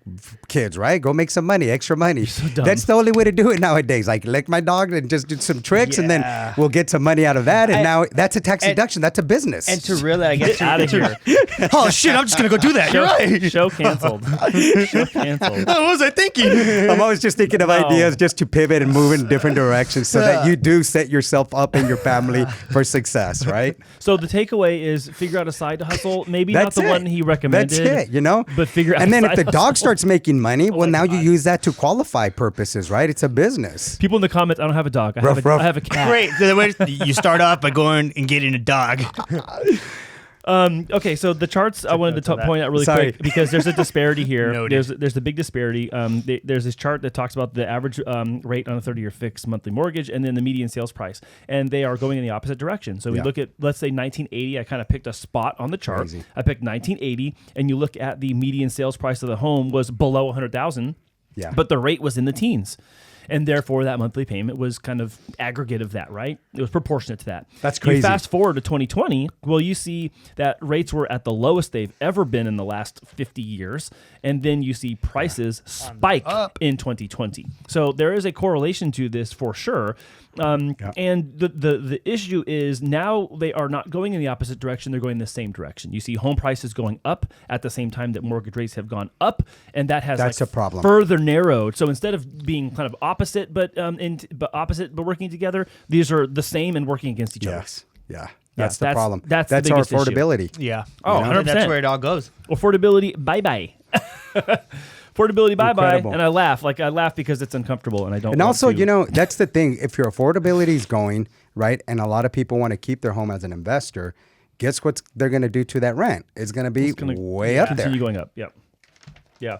kids, right? Go make some money, extra money. So dumb. That's the only way to do it nowadays. Like lick my dog and just do some tricks, and then we'll get some money out of that. And now that's a tax deduction. That's a business. And to really, I guess, out of here. Oh shit! I'm just gonna go do that. You're right. Show canceled. Show canceled. What was I thinking? I'm always just thinking of ideas just to pivot and move in different directions so that you do set yourself up and your family for success, right? So the takeaway is figure out a side hustle. Maybe That's not the it. one he recommended. That's it, you know? But figure out And a then if side the dog hustle. starts making money, well, my now God. you use that to qualify purposes, right? It's a business. People in the comments, I don't have a dog. I have a cat. Great. So you start off by going and getting a dog. Okay, so the charts I wanted notes to on that. point out really Sorry. quick because there's a disparity here. Noted. There's a big disparity. There's this chart that talks about the average rate on a 30-year fixed monthly mortgage and then the median sales price, and they are going in the opposite direction. So we Yeah. look at, let's say 1980. I kind of picked a spot on the chart. Crazy. I picked 1980, and you look at the median sales price of the home was below 100,000. Yeah. But the rate was in the teens. And therefore, that monthly payment was kind of aggregate of that, right? It was proportionate to that. That's crazy. You fast forward to 2020, well, you see that rates were at the lowest they've ever been in the last 50 years. And then you see prices spike in 2020. So there is a correlation to this for sure. And the issue is now they are not going in the opposite direction. They're going in the same direction. You see home prices going up at the same time that mortgage rates have gone up. And that has That's a problem. further narrowed. So instead of being kind of opposite but working together, these are the same and working against each other. Yes. Yeah. That's the that's- problem. that's the our biggest issue. affordability. Yeah. Oh, And 100%. that's where it all goes. Affordability, bye-bye. Affordability, bye-bye. Incredible. And I laugh because it's uncomfortable and I don't And want also, to. that's the thing. If your affordability is going, right, and a lot of people want to keep their home as an investor, guess what they're going to do to that rent? It's going to be way up there. Continue going up. Yep. Yeah.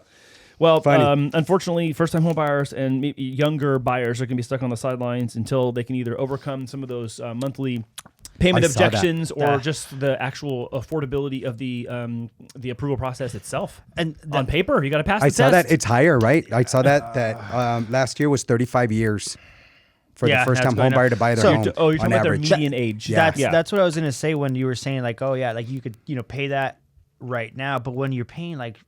Well, Funny. unfortunately, first-time home buyers and maybe younger buyers are going to be stuck on the sidelines until they can either overcome some of those monthly payment I saw that. objections or Yeah. just the actual affordability of the approval process itself. And On paper, you got to pass the I test. saw that it's higher, right? I saw that last year was 35 years for Yeah, the first time that's home going buyer up. to buy their So home. you're talking on about their average. median age. Yeah. That's what I was gonna say when you were saying like, oh yeah, like you could pay that right now, but when you're paying like,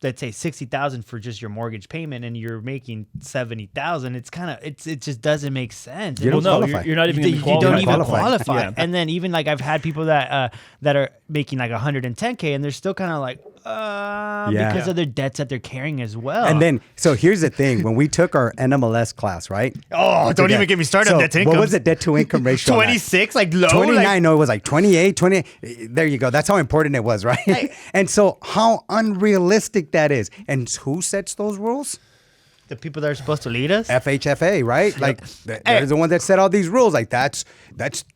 let's say 60,000 for just your mortgage payment and you're making 70,000, it's kind of it just doesn't make sense. You don't no, qualify. you're not even You going to don't even qualify. qualify. Yeah. And then even like I've had people that are making like 110K and they're still kind of like because of their debts that they're carrying as well. And then, so here's the thing: when we took our NMLS class, right? oh, don't even get me started on debt to income. What was the debt to income ratio? on that? 26, like low, 29, like, no, it was like 28, 20. There you go. That's how important it was, right? And so how unrealistic that is. And who sets those rules? the people that are supposed to lead us. FHFA, right? Like they're the one that set all these rules. Like that's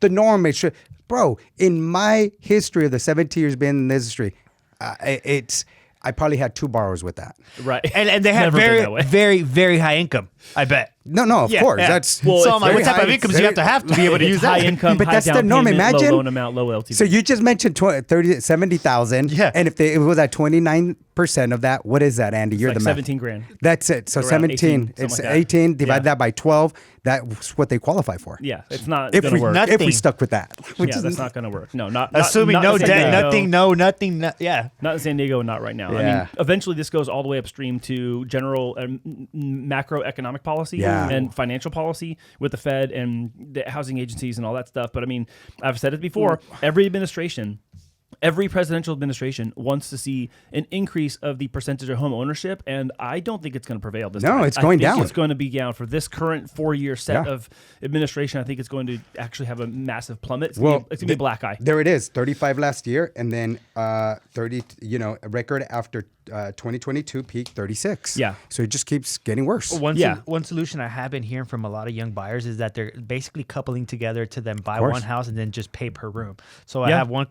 the norm. It should, bro, in my history of the 17 years being in this industry, I probably had 2 borrowers with that. Right. And they have Never been that way. very, very high income, I bet. No, of course. yeah. That's Well, So it's I'm like, very what type of high, incomes very- you have to be able to It's use high that? income, But high that's down the norm. payment, Imagine- low loan amount, low LTV. So you just mentioned 70,000. Yeah. And if it was at 29% of that, what is that, Andy? You're like the math. 17 grand. That's it. So Around 17. 18, It's something like that. 18. Divide Yeah. that by 12. That's what they qualify for. Yeah, it's not If going we to work. not- if we Nothing. stuck with that, which Yeah, is that's not going to work. No, not Assuming not no in San debt, Diego. nothing, yeah. Not in San Diego, not right now. I Yeah. mean, eventually this goes all the way upstream to general macroeconomic policy Yeah. and financial policy with the Fed and the housing agencies and all that stuff. But I mean, I've said it before, every presidential administration wants to see an increase of the percentage of home ownership, and I don't think it's going to prevail this No, time. it's going I think down. It's going to be down for this current 4-year set Yeah. of administration. I think it's going to actually have a massive plummet. It's Well, going to be a black eye. There it is, 35 last year, and then 30. A record after 2022 peak 36. Yeah. So it just keeps getting worse. One solution I have been hearing from a lot of young buyers is that they're basically coupling together to then buy course. one house and then just pay per room. So I Yeah. have one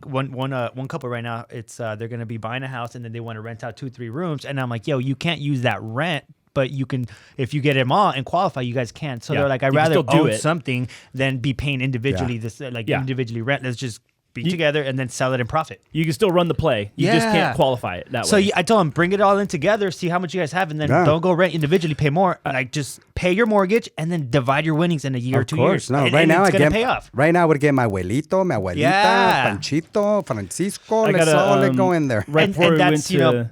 couple right now. It's they're going to be buying a house and then they want to rent out 2-3 rooms, and I'm like, yo, you can't use that rent. But you can, if you get them all and qualify, you guys can. So Yeah. they're like, I'd You can rather still do own it. something than be paying individually. Yeah. This Yeah. individually rent. Let's just be together and then sell it in profit. You can still run the play. You just Yeah. can't qualify it that So way. I told them, bring it all in together, see how much you guys have, and then Yeah. don't go rent individually, pay more. Like just pay your mortgage and then divide your winnings in a year or 2 years. No, and, right and now it's I gonna get pay off. Right now I would get my abuelito, my abuelita, Yeah. Panchito, Francisco. I Let's gotta, all go in there. Right And- before and we went that's, to, you know-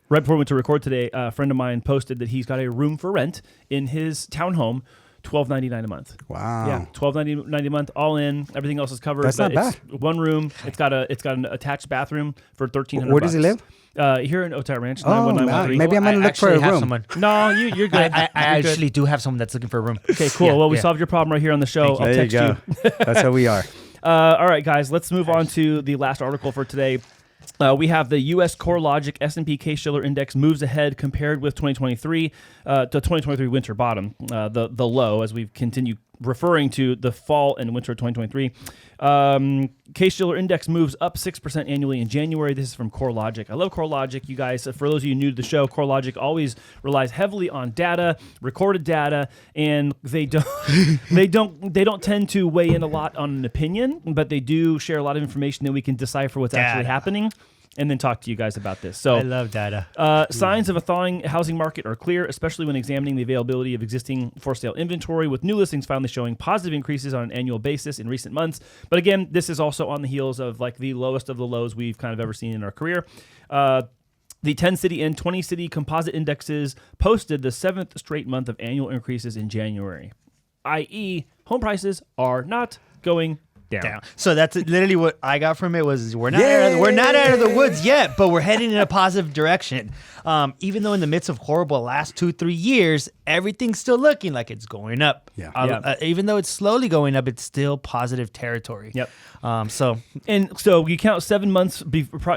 right before we went to record today, a friend of mine posted that he's got a room for rent in his townhome, $12.99 a month. Wow. Yeah, $12.99 a month, all in. Everything else is covered. That's but not it's one room. It's got an attached bathroom for $1,300. Where does he live? Here in Otay Ranch. Oh, 91913. maybe I'm gonna I look for a actually have room. someone. No, you're good. I You're good. actually do have someone that's looking for a room. Okay, cool. Yeah, well, we yeah. solved your problem right here on the show. I'll There you text go. That's how we are. All right, guys, let's move on to the last article for today. We have the U.S. CoreLogic S&P Case-Shiller Index moves ahead compared with 2023 to 2023 winter bottom, the low, as we continue referring to the fall and winter of 2023. Case-Shiller Index moves up 6% annually in January. This is from CoreLogic. I love CoreLogic, you guys. For those of you new to the show, CoreLogic always relies heavily on data, recorded data, and they don't tend to weigh in a lot on an opinion, but they do share a lot of information that we can decipher what's actually happening. And then talk to you guys about this. So I love data. Signs of a thawing housing market are clear, especially when examining the availability of existing for-sale inventory, with new listings finally showing positive increases on an annual basis in recent months. But again, this is also on the heels of like the lowest of the lows we've kind of ever seen in our career. The 10-city and 20-city composite indexes posted the 7th straight month of annual increases in January, i.e., home prices are not going down. So that's literally what I got from it was we're not out of the woods yet, but we're heading in a positive direction. Even though in the midst of horrible last 2-3 years, everything's still looking like it's going up. Even though it's slowly going up, it's still positive territory. Yep. So you count 7 months.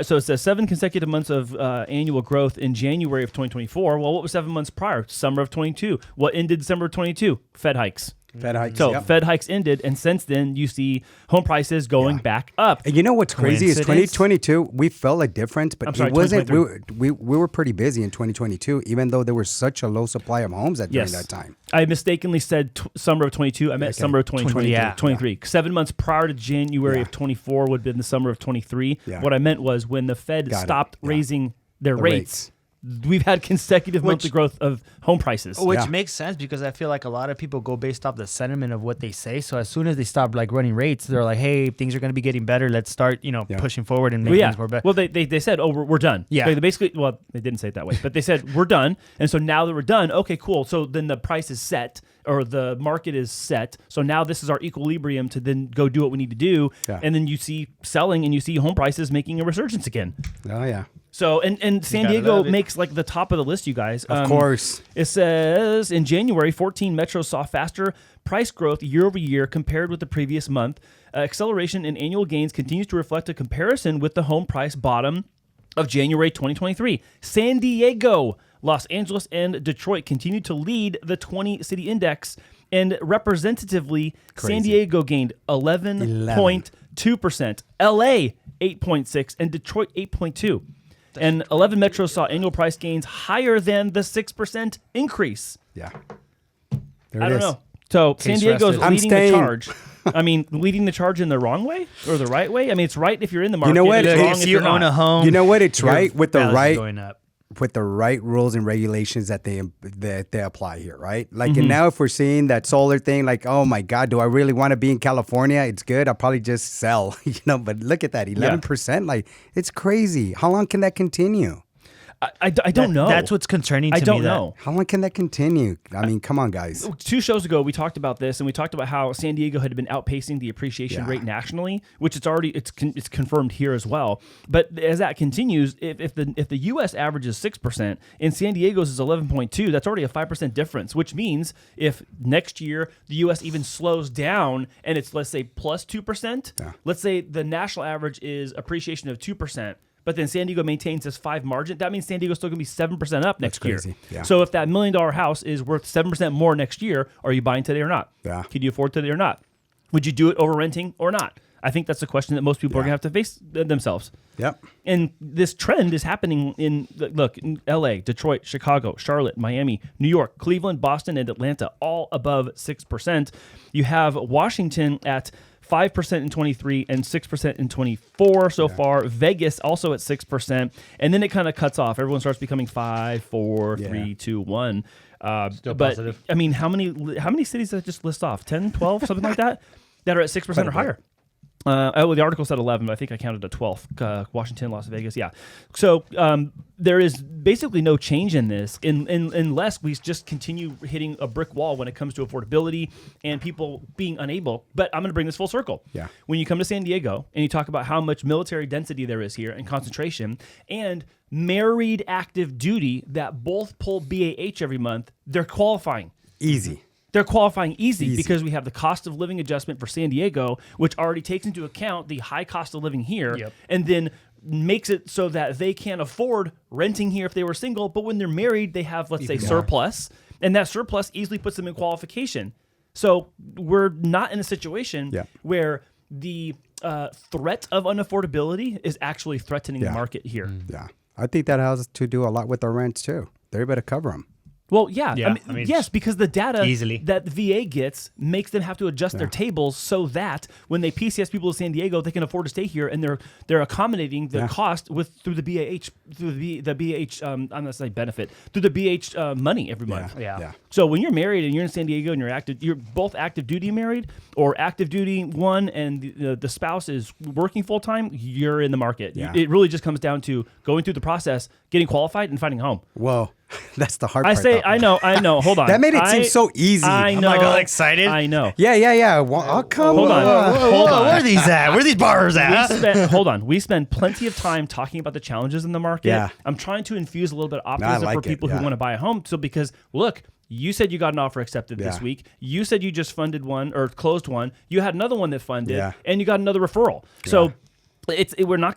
So it says 7 consecutive months of annual growth in January of 2024. Well, what was 7 months prior? Summer of 22. What ended December of 22? Fed hikes. Fed hikes. So Fed hikes ended, and since then you see home prices going back up. And you know what's crazy is 2022. We felt a difference, but it wasn't. We were pretty busy in 2022, even though there was such a low supply of homes during that time. I mistakenly said summer of 22. I meant summer of 2023. 7 months prior to January of 24 would have been the summer of 23. Yeah. What I meant was when the Fed stopped raising their rates. We've had consecutive monthly growth of home prices. Which makes sense because I feel like a lot of people go based off the sentiment of what they say. So as soon as they stop like running rates, they're like, hey, things are going to be getting better. Let's start, pushing forward and making things more better. Well, they said, we're done. Yeah. They basically, they didn't say it that way, but they said, we're done. And so now that we're done, okay, cool. So then the price is set or the market is set. So now this is our equilibrium to then go do what we need to do. Yeah. And then you see selling and you see home prices making a resurgence again. Oh, yeah. So, and San Diego makes like the top of the list, you guys. Of course. It says in January, 14 metros saw faster price growth year over year compared with the previous month. Acceleration in annual gains continues to reflect a comparison with the home price bottom of January 2023. San Diego, Los Angeles, and Detroit continue to lead the 20-city index, and representatively, San Diego gained 11.2%, LA 8.6%, and Detroit 8.2%. And 11 metros saw annual price gains higher than the 6% increase. Yeah. I don't know. So San Diego's leading the charge. I mean, leading the charge in the wrong way or the right way? I mean, it's right if you're in the market. You know what? It's wrong if you own a home. You know what? It's right with the right going up. With the right rules and regulations that they apply here, right? Like, and now if we're seeing that solar thing, like, oh my God, do I really want to be in California? It's good. I'll probably just sell, but look at that, 11%. Like, it's crazy. How long can that continue? I don't know. That's what's concerning to me. I don't know. How long can that continue? I mean, come on, guys. 2 shows ago, we talked about this, and we talked about how San Diego had been outpacing the appreciation rate nationally, which it's confirmed here as well. But as that continues, if the U.S. average is 6% and San Diego's is 11.2, that's already a 5% difference. Which means if next year the U.S. even slows down and it's, let's say, plus 2%, let's say the national average is appreciation of 2%. But then San Diego maintains this 5 margin. That means San Diego's still going to be 7% up next year. Yeah. So if that $1 million house is worth 7% more next year, are you buying today or not? Yeah. Can you afford today or not? Would you do it over renting or not? I think that's the question that most people are going to have to face themselves. Yep. And this trend is happening in LA, Detroit, Chicago, Charlotte, Miami, New York, Cleveland, Boston, and Atlanta, all above 6%. You have Washington at 5% in 23 and 6% in 24 so far. Vegas also at 6%. And then it kind of cuts off. Everyone starts becoming 5, 4, 3, 2, 1. Still positive. I mean, how many cities did I just list off? 10, 12, something like that are at 6% or higher? The article said 11, but I think I counted a 12th. Washington, Las Vegas, yeah. So there is basically no change in this unless we just continue hitting a brick wall when it comes to affordability and people being unable. But I'm going to bring this full circle. Yeah. When you come to San Diego and you talk about how much military density there is here and concentration and married active duty that both pull BAH every month, they're qualifying. Easy. They're qualifying easy because we have the cost of living adjustment for San Diego, which already takes into account the high cost of living here, and then makes it so that they can't afford renting here if they were single. But when they're married, they have, let's say, surplus, and that surplus easily puts them in qualification. So we're not in a situation where the threat of unaffordability is actually threatening the market here. Yeah. I think that has to do a lot with the rents too. They're able to cover them. Well, I mean, yes, because the data easily that the VA gets makes them have to adjust their tables so that when they PCS people to San Diego, they can afford to stay here, and they're accommodating the cost through the BAH I'm not saying benefit through the BH money every month. Yeah. So when you're married and you're in San Diego and you're both active duty married or active duty one, and the spouse is working full time, you're in the market. Yeah. It really just comes down to going through the process, getting qualified, and finding a home. Whoa. That's the hard part. I know. Hold on. That made it seem so easy. I know. I'm like all excited. I know. Yeah. Well, come Hold on. Hold on. Where are these at? Where are these bars at? Hold on. We spend plenty of time talking about the challenges in the market. Yeah. I'm trying to infuse a little bit of optimism for people who want to buy a home. So because look, you said you got an offer accepted this week. You said you just funded one or closed one. You had another one that funded, and you got another referral. So. We're not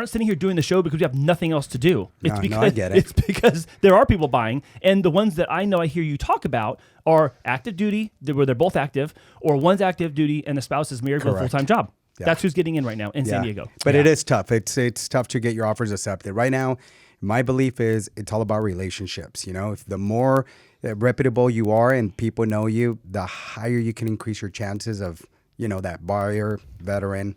sitting here doing the show because we have nothing else to do. It's because I get it. It's because there are people buying, and the ones that I know I hear you talk about are active duty, where they're both active, or one's active duty and the spouse is married with a full-time job. Yeah. That's who's getting in right now in San Diego. But it is tough. It's tough to get your offers accepted right now. My belief is it's all about relationships. You know, if the more reputable you are and people know you, the higher you can increase your chances of that buyer, veteran,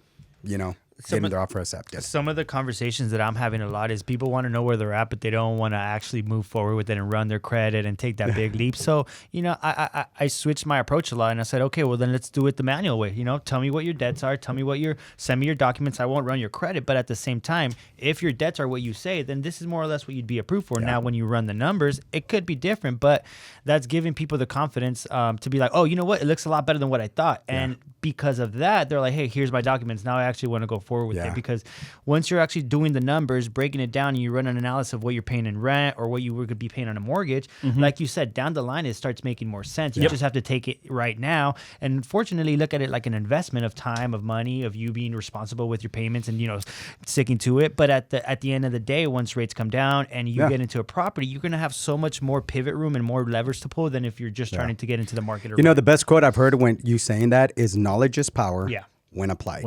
getting their offer accepted. Some of the conversations that I'm having a lot is people want to know where they're at, but they don't want to actually move forward with it and run their credit and take that big leap. So, I switched my approach a lot, and I said, okay, well then let's do it the manual way. Tell me what your debts are. Tell me send me your documents. I won't run your credit, but at the same time, if your debts are what you say, then this is more or less what you'd be approved for. Yeah. Now, when you run the numbers, it could be different, but that's giving people the confidence to be like, oh, you know what? It looks a lot better than what I thought. And because of that, they're like, hey, here's my documents. Now I actually want to go forward with it, because once you're actually doing the numbers, breaking it down, and you run an analysis of what you're paying in rent or what you could be paying on a mortgage, like you said, down the line, it starts making more sense. You just have to take it right now. And unfortunately, look at it like an investment of time, of money, of you being responsible with your payments and, sticking to it. But at the end of the day, once rates come down and you get into a property, you're going to have so much more pivot room and more levers to pull than if you're just trying to get into the market. The best quote I've heard when you saying that is knowledge is power. Yeah. When applied.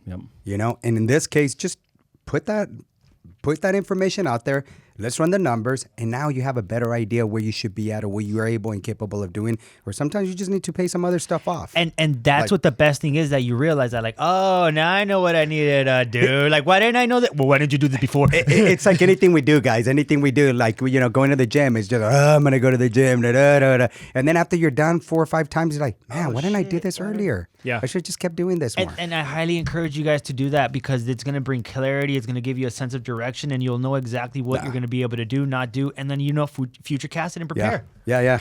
Yep. And in this case, just put that information out there. Let's run the numbers, and now you have a better idea where you should be at or what you are able and capable of doing. Or sometimes you just need to pay some other stuff off. And that's what the best thing is, that you realize that, like, oh, now I know what I needed to do. Like, why didn't I know that? Well, why didn't you do this before? It's like anything we do, guys. Anything we do, like, going to the gym, it's just, I'm going to go to the gym. Da, da, da, da. And then after you're done 4 or 5 times, you're like, man, why didn't I do this earlier? Yeah. I should have just kept doing this more. And I highly encourage you guys to do that, because it's going to bring clarity. It's going to give you a sense of direction, and you'll know exactly what you're going to be able to do, not do, and then future cast it and prepare. Yeah.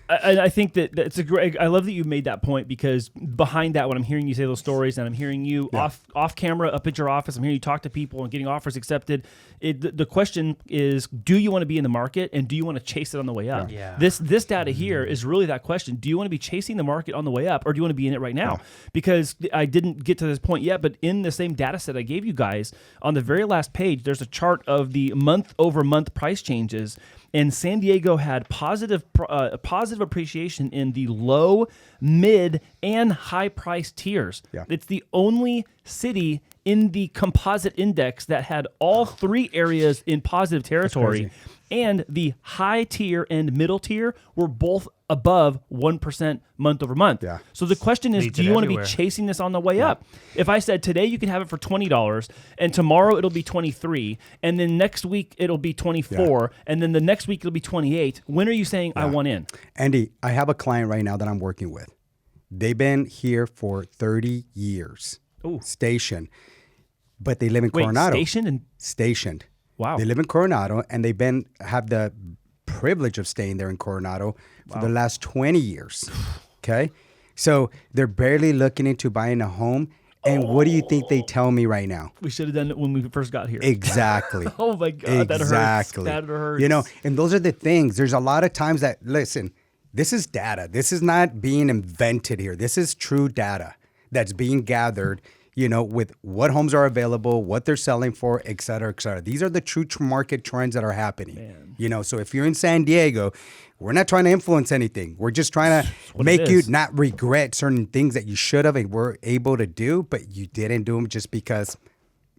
I think that it's a great. I love that you made that point, because behind that, when I'm hearing you say those stories, and I'm hearing you off camera up at your office, I'm hearing you talk to people and getting offers accepted. The question is, do you want to be in the market, and do you want to chase it on the way up? Yeah. This data here is really that question. Do you want to be chasing the market on the way up, or do you want to be in it right now? Because I didn't get to this point yet, but in the same data set I gave you guys, on the very last page, there's a chart of the month-over-month price changes. And San Diego had positive appreciation in the low, mid, and high price tiers. Yeah. It's the only city in the composite index that had all 3 areas in positive territory. And the high tier and middle tier were both above 1% month over month. Yeah. So the question is, do you want to be chasing this on the way up? If I said today you can have it for $20, and tomorrow it'll be $23, and then next week it'll be $24, and then the next week it'll be $28, when are you saying I want in? Andy, I have a client right now that I'm working with. They've been here for 30 years. Ooh. Stationed. But they live in Coronado. Stationed. Wow. They live in Coronado, and they've have the privilege of staying there in Coronado for the last 20 years. Okay? So they're barely looking into buying a home. And what do you think they tell me right now? We should have done it when we first got here. Exactly. Oh my God, that hurts. That hurts. And those are the things. There's a lot of times that, listen, This is data. This is not being invented here. This is true data that's being gathered, with what homes are available, what they're selling for, et cetera, et cetera. These are the true market trends that are happening. So if you're in San Diego, we're not trying to influence anything. We're just trying to make you not regret certain things that you should have and were able to do, but you didn't do them just because,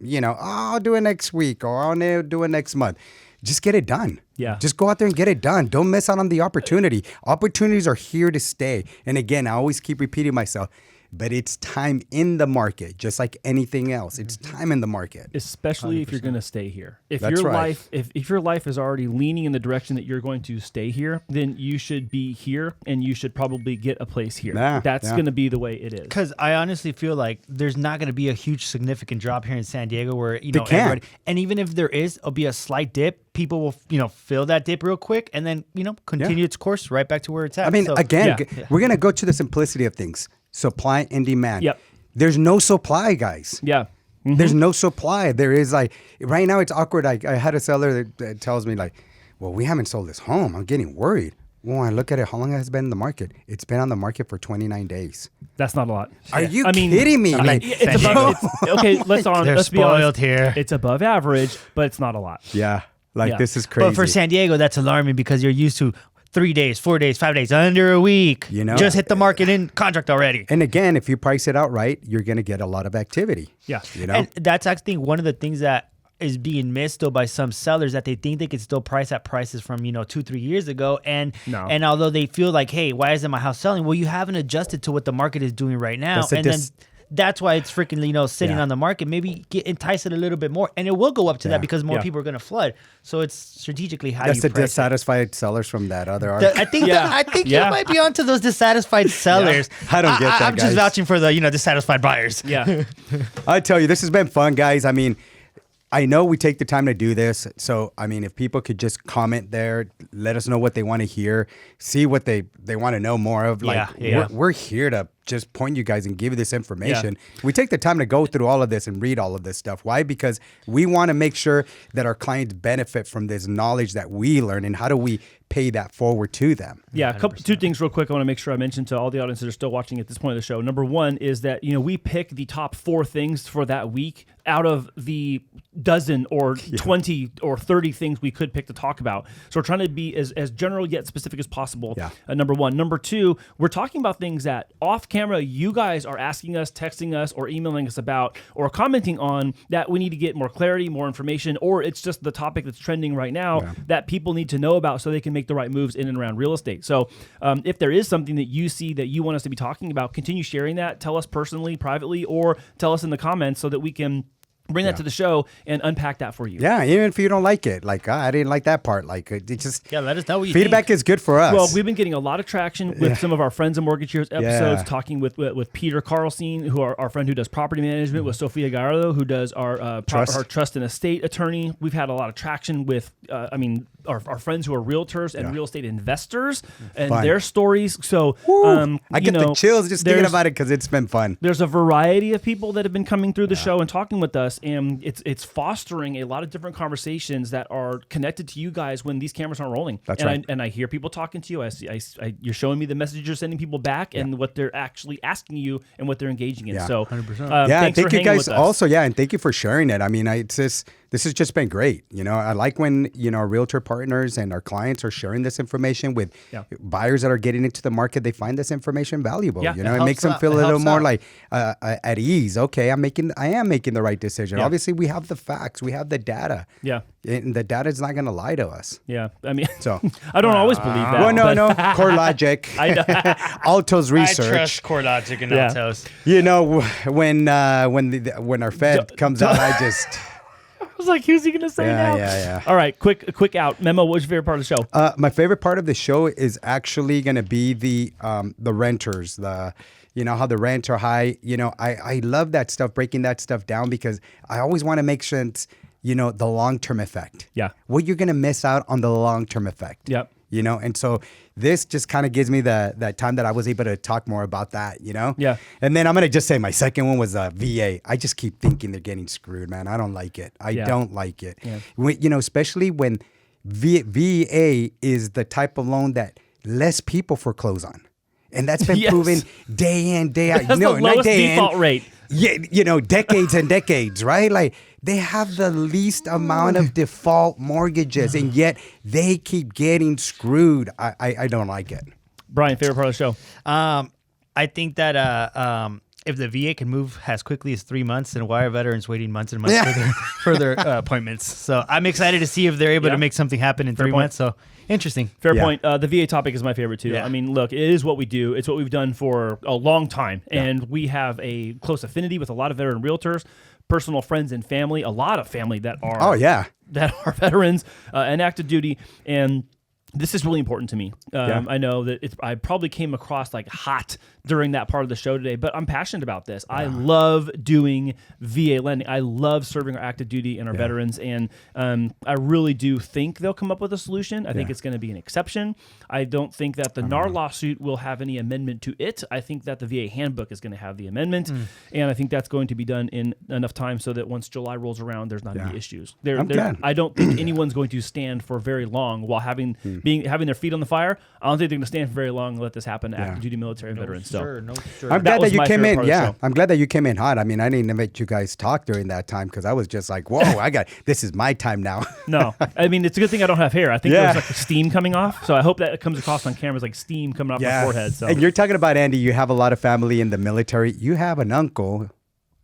I'll do it next week or I'll do it next month. Just get it done. Yeah. Just go out there and get it done. Don't miss out on the opportunity. Opportunities are here to stay. And again, I always keep repeating myself, but it's time in the market, just like anything else. It's time in the market. Especially 100%. If you're going to stay here. If That's your right. life, if your life is already leaning in the direction that you're going to stay here, then you should be here and you should probably get a place here. That's going to be the way it is. Because I honestly feel like there's not going to be a huge significant drop here in San Diego where, everybody, and even if there is, it'll be a slight dip. People will, fill that dip real quick and then, continue its course right back to where it's at. I mean, we're going to go to the simplicity of things. Supply and demand. Yep. There's no supply, guys. Yeah. Mm-hmm. There's no supply. There is right now it's awkward. I had a seller that tells me well, we haven't sold this home. I'm getting worried. Well, I look at it, how long has it been in the market? It's been on the market for 29 days. That's not a lot. Are you kidding me? It's above, okay, let's be honest here. It's above average, but it's not a lot. Yeah. This is crazy. But for San Diego, that's alarming because you're used to 3 days, 4 days, 5 days, under a week. Just hit the market in contract already. And again, if you price it out right, you're going to get a lot of activity. Yeah. And that's actually one of the things that is being missed though by some sellers, that they think they can still price at prices from 2-3 years ago, and although they feel like, hey, why isn't my house selling? Well, you haven't adjusted to what the market is doing right now, then that's why it's freaking sitting on the market. Maybe entice it a little bit more, and it will go up to that because more people are going to flood. So it's strategically how that's you price the dissatisfied sellers from that other article. I think you might be onto those dissatisfied sellers. I don't get that. I'm just vouching for the dissatisfied buyers. Yeah. I tell you, this has been fun, guys. I mean, I know we take the time to do this. So, I mean, if people could just comment there, let us know what they want to hear, see what they want to know more of. We're here to just point you guys and give you this information. Yeah. We take the time to go through all of this and read all of this stuff. Why? Because we want to make sure that our clients benefit from this knowledge that we learn, and how do we pay that forward to them. Yeah, two things real quick I want to make sure I mention to all the audience that are still watching at this point of the show. Number one is that, we pick the top 4 things for that week out of the dozen or 20 or 30 things we could pick to talk about. So we're trying to be as general yet specific as possible. Yeah. Number one. Number two, we're talking about things that off camera you guys are asking us, texting us, or emailing us about, or commenting on, that we need to get more clarity, more information, or it's just the topic that's trending right now that people need to know about so they can make the right moves in and around real estate. So if there is something that you see that you want us to be talking about, continue sharing that. Tell us personally, privately, or tell us in the comments so that we can bring that to the show and unpack that for you. Yeah, even if you don't like it, I didn't like that part. It just let us know what you feedback think. is good for us. Well, we've been getting a lot of traction with some of our Friends and Mortgageers episodes, talking with Peter Carlstein, who are our friend who does property management, with Sofia Gallardo, who does our trust and estate attorney. We've had a lot of traction with, our friends who are realtors and real estate investors and their stories. So I get the chills just thinking about it because it's been fun. There's a variety of people that have been coming through the show and talking with us, and it's fostering a lot of different conversations that are connected to you guys when these cameras aren't rolling. That's right. And I hear people talking to you. You're showing me the messages you're sending people back and what they're actually asking you and what they're engaging in. So 100%. Thanks thank for you guys with us. also. Yeah, and thank you for sharing it. I mean, this has just been great. I like when our realtor partners and our clients are sharing this information with buyers that are getting into the market. They find this information valuable. Yeah, it makes them feel a little more at ease. Okay, I am making the right decision. Yeah. Obviously, we have the facts, we have the data. Yeah. And the data is not going to lie to us. Yeah, I mean, so I don't always believe that. Well, no, CoreLogic, Alto's research. I trust CoreLogic and Alto's. When our Fed comes out, I was like, who's he going to say now? Yeah. All right, quick out. Memo, what's your favorite part of the show? My favorite part of the show is actually going to be the renters, how the rents are high. I love that stuff, breaking that stuff down, because I always want to make sense, the long-term effect. Yeah. What you're going to miss out on the long-term effect. Yep. And so this just kind of gives me that time that I was able to talk more about that, Yeah. And then I'm going to just say my second one was VA. I just keep thinking they're getting screwed, man. I don't like it. I don't like it. Yeah. Especially when VA is the type of loan that less people foreclose on. And that's been Yes. proven day in, day out. That's the lowest default rate. Yeah, decades and decades, right? Like they have the least amount of default mortgages, and yet they keep getting screwed. I don't like it. Brian, favorite part of the show? I think that if the VA can move as quickly as 3 months, then why are veterans waiting months and months for their appointments? So I'm excited to see if they're able to make something happen in 3 point. months. So interesting. Fair point. The VA topic is my favorite too. Yeah. I mean, look, it is what we do. It's what we've done for a long time. And we have a close affinity with a lot of veteran realtors, personal friends and family, a lot of family that are that are veterans and active duty. And this is really important to me. I know that I probably came across like hot during that part of the show today, but I'm passionate about this. I love doing VA lending. I love serving our active duty and our veterans, and I really do think they'll come up with a solution. I think it's going to be an exception. I don't think that the NAR lawsuit will have any amendment to it. I think that the VA handbook is going to have the amendment, and I think that's going to be done in enough time so that once July rolls around, there's not any issues. I don't think anyone's going to stand for very long while having their feet on the fire. I don't think they're going to stand for very long and let this happen to active duty military and veterans. Sure. I'm glad that you came in. Yeah, I'm glad that you came in hot. I mean, I didn't let you guys talk during that time because I was just like, whoa, this is my time now. No, I mean, it's a good thing I don't have hair. I think there's like steam coming off. So I hope that it comes across on camera as like steam coming off my forehead. So. And you're talking about, Andy, you have a lot of family in the military. You have an uncle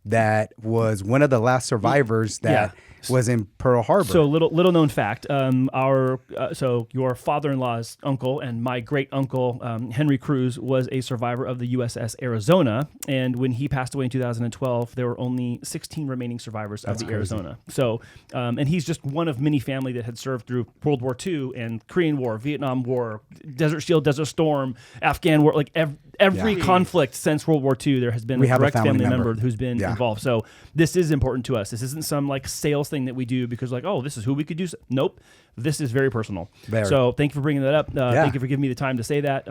that was one of the last survivors that was in Pearl Harbor. So little known fact, so your father-in-law's uncle and my great uncle Henry Cruz was a survivor of the USS Arizona, and when he passed away in 2012, there were only 16 remaining survivors of the Arizona. So, and he's just one of many family that had served through World War II and Korean War, Vietnam War, Desert Shield, Desert Storm, Afghan War, like every conflict since World War II, there has been a direct family member who's been involved. So this is important to us. This isn't some like sales thing that we do because like, oh, this is who we could use. Nope. This is very personal. So thank you for bringing that up. Thank you for giving me the time to say that.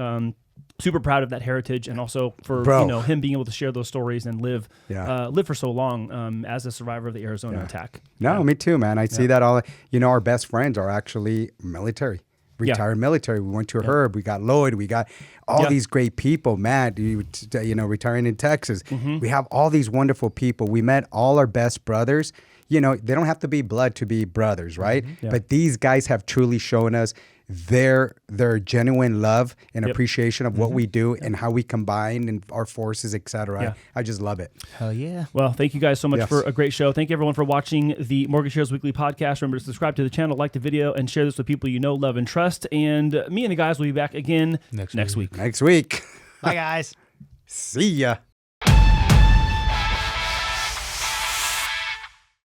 Super proud of that heritage, and also for him being able to share those stories and live for so long as a survivor of the Arizona attack. No, me too, man. I see that all. Our best friends are actually military. Retired military. We went to Herb. We got Lloyd. We got all these great people. Matt, retiring in Texas. We have all these wonderful people. We met all our best brothers. They don't have to be blood to be brothers, right? But these guys have truly shown us their genuine love and appreciation of what we do and how we combine and our forces, etc. I just love it. Hell yeah. Well, thank you guys so much for a great show. Thank you everyone for watching the Mortgage Heroes Weekly Podcast. Remember to subscribe to the channel, like the video, and share this with people you know, love, and trust. And me and the guys will be back again next week. Next week. Bye, guys. See ya.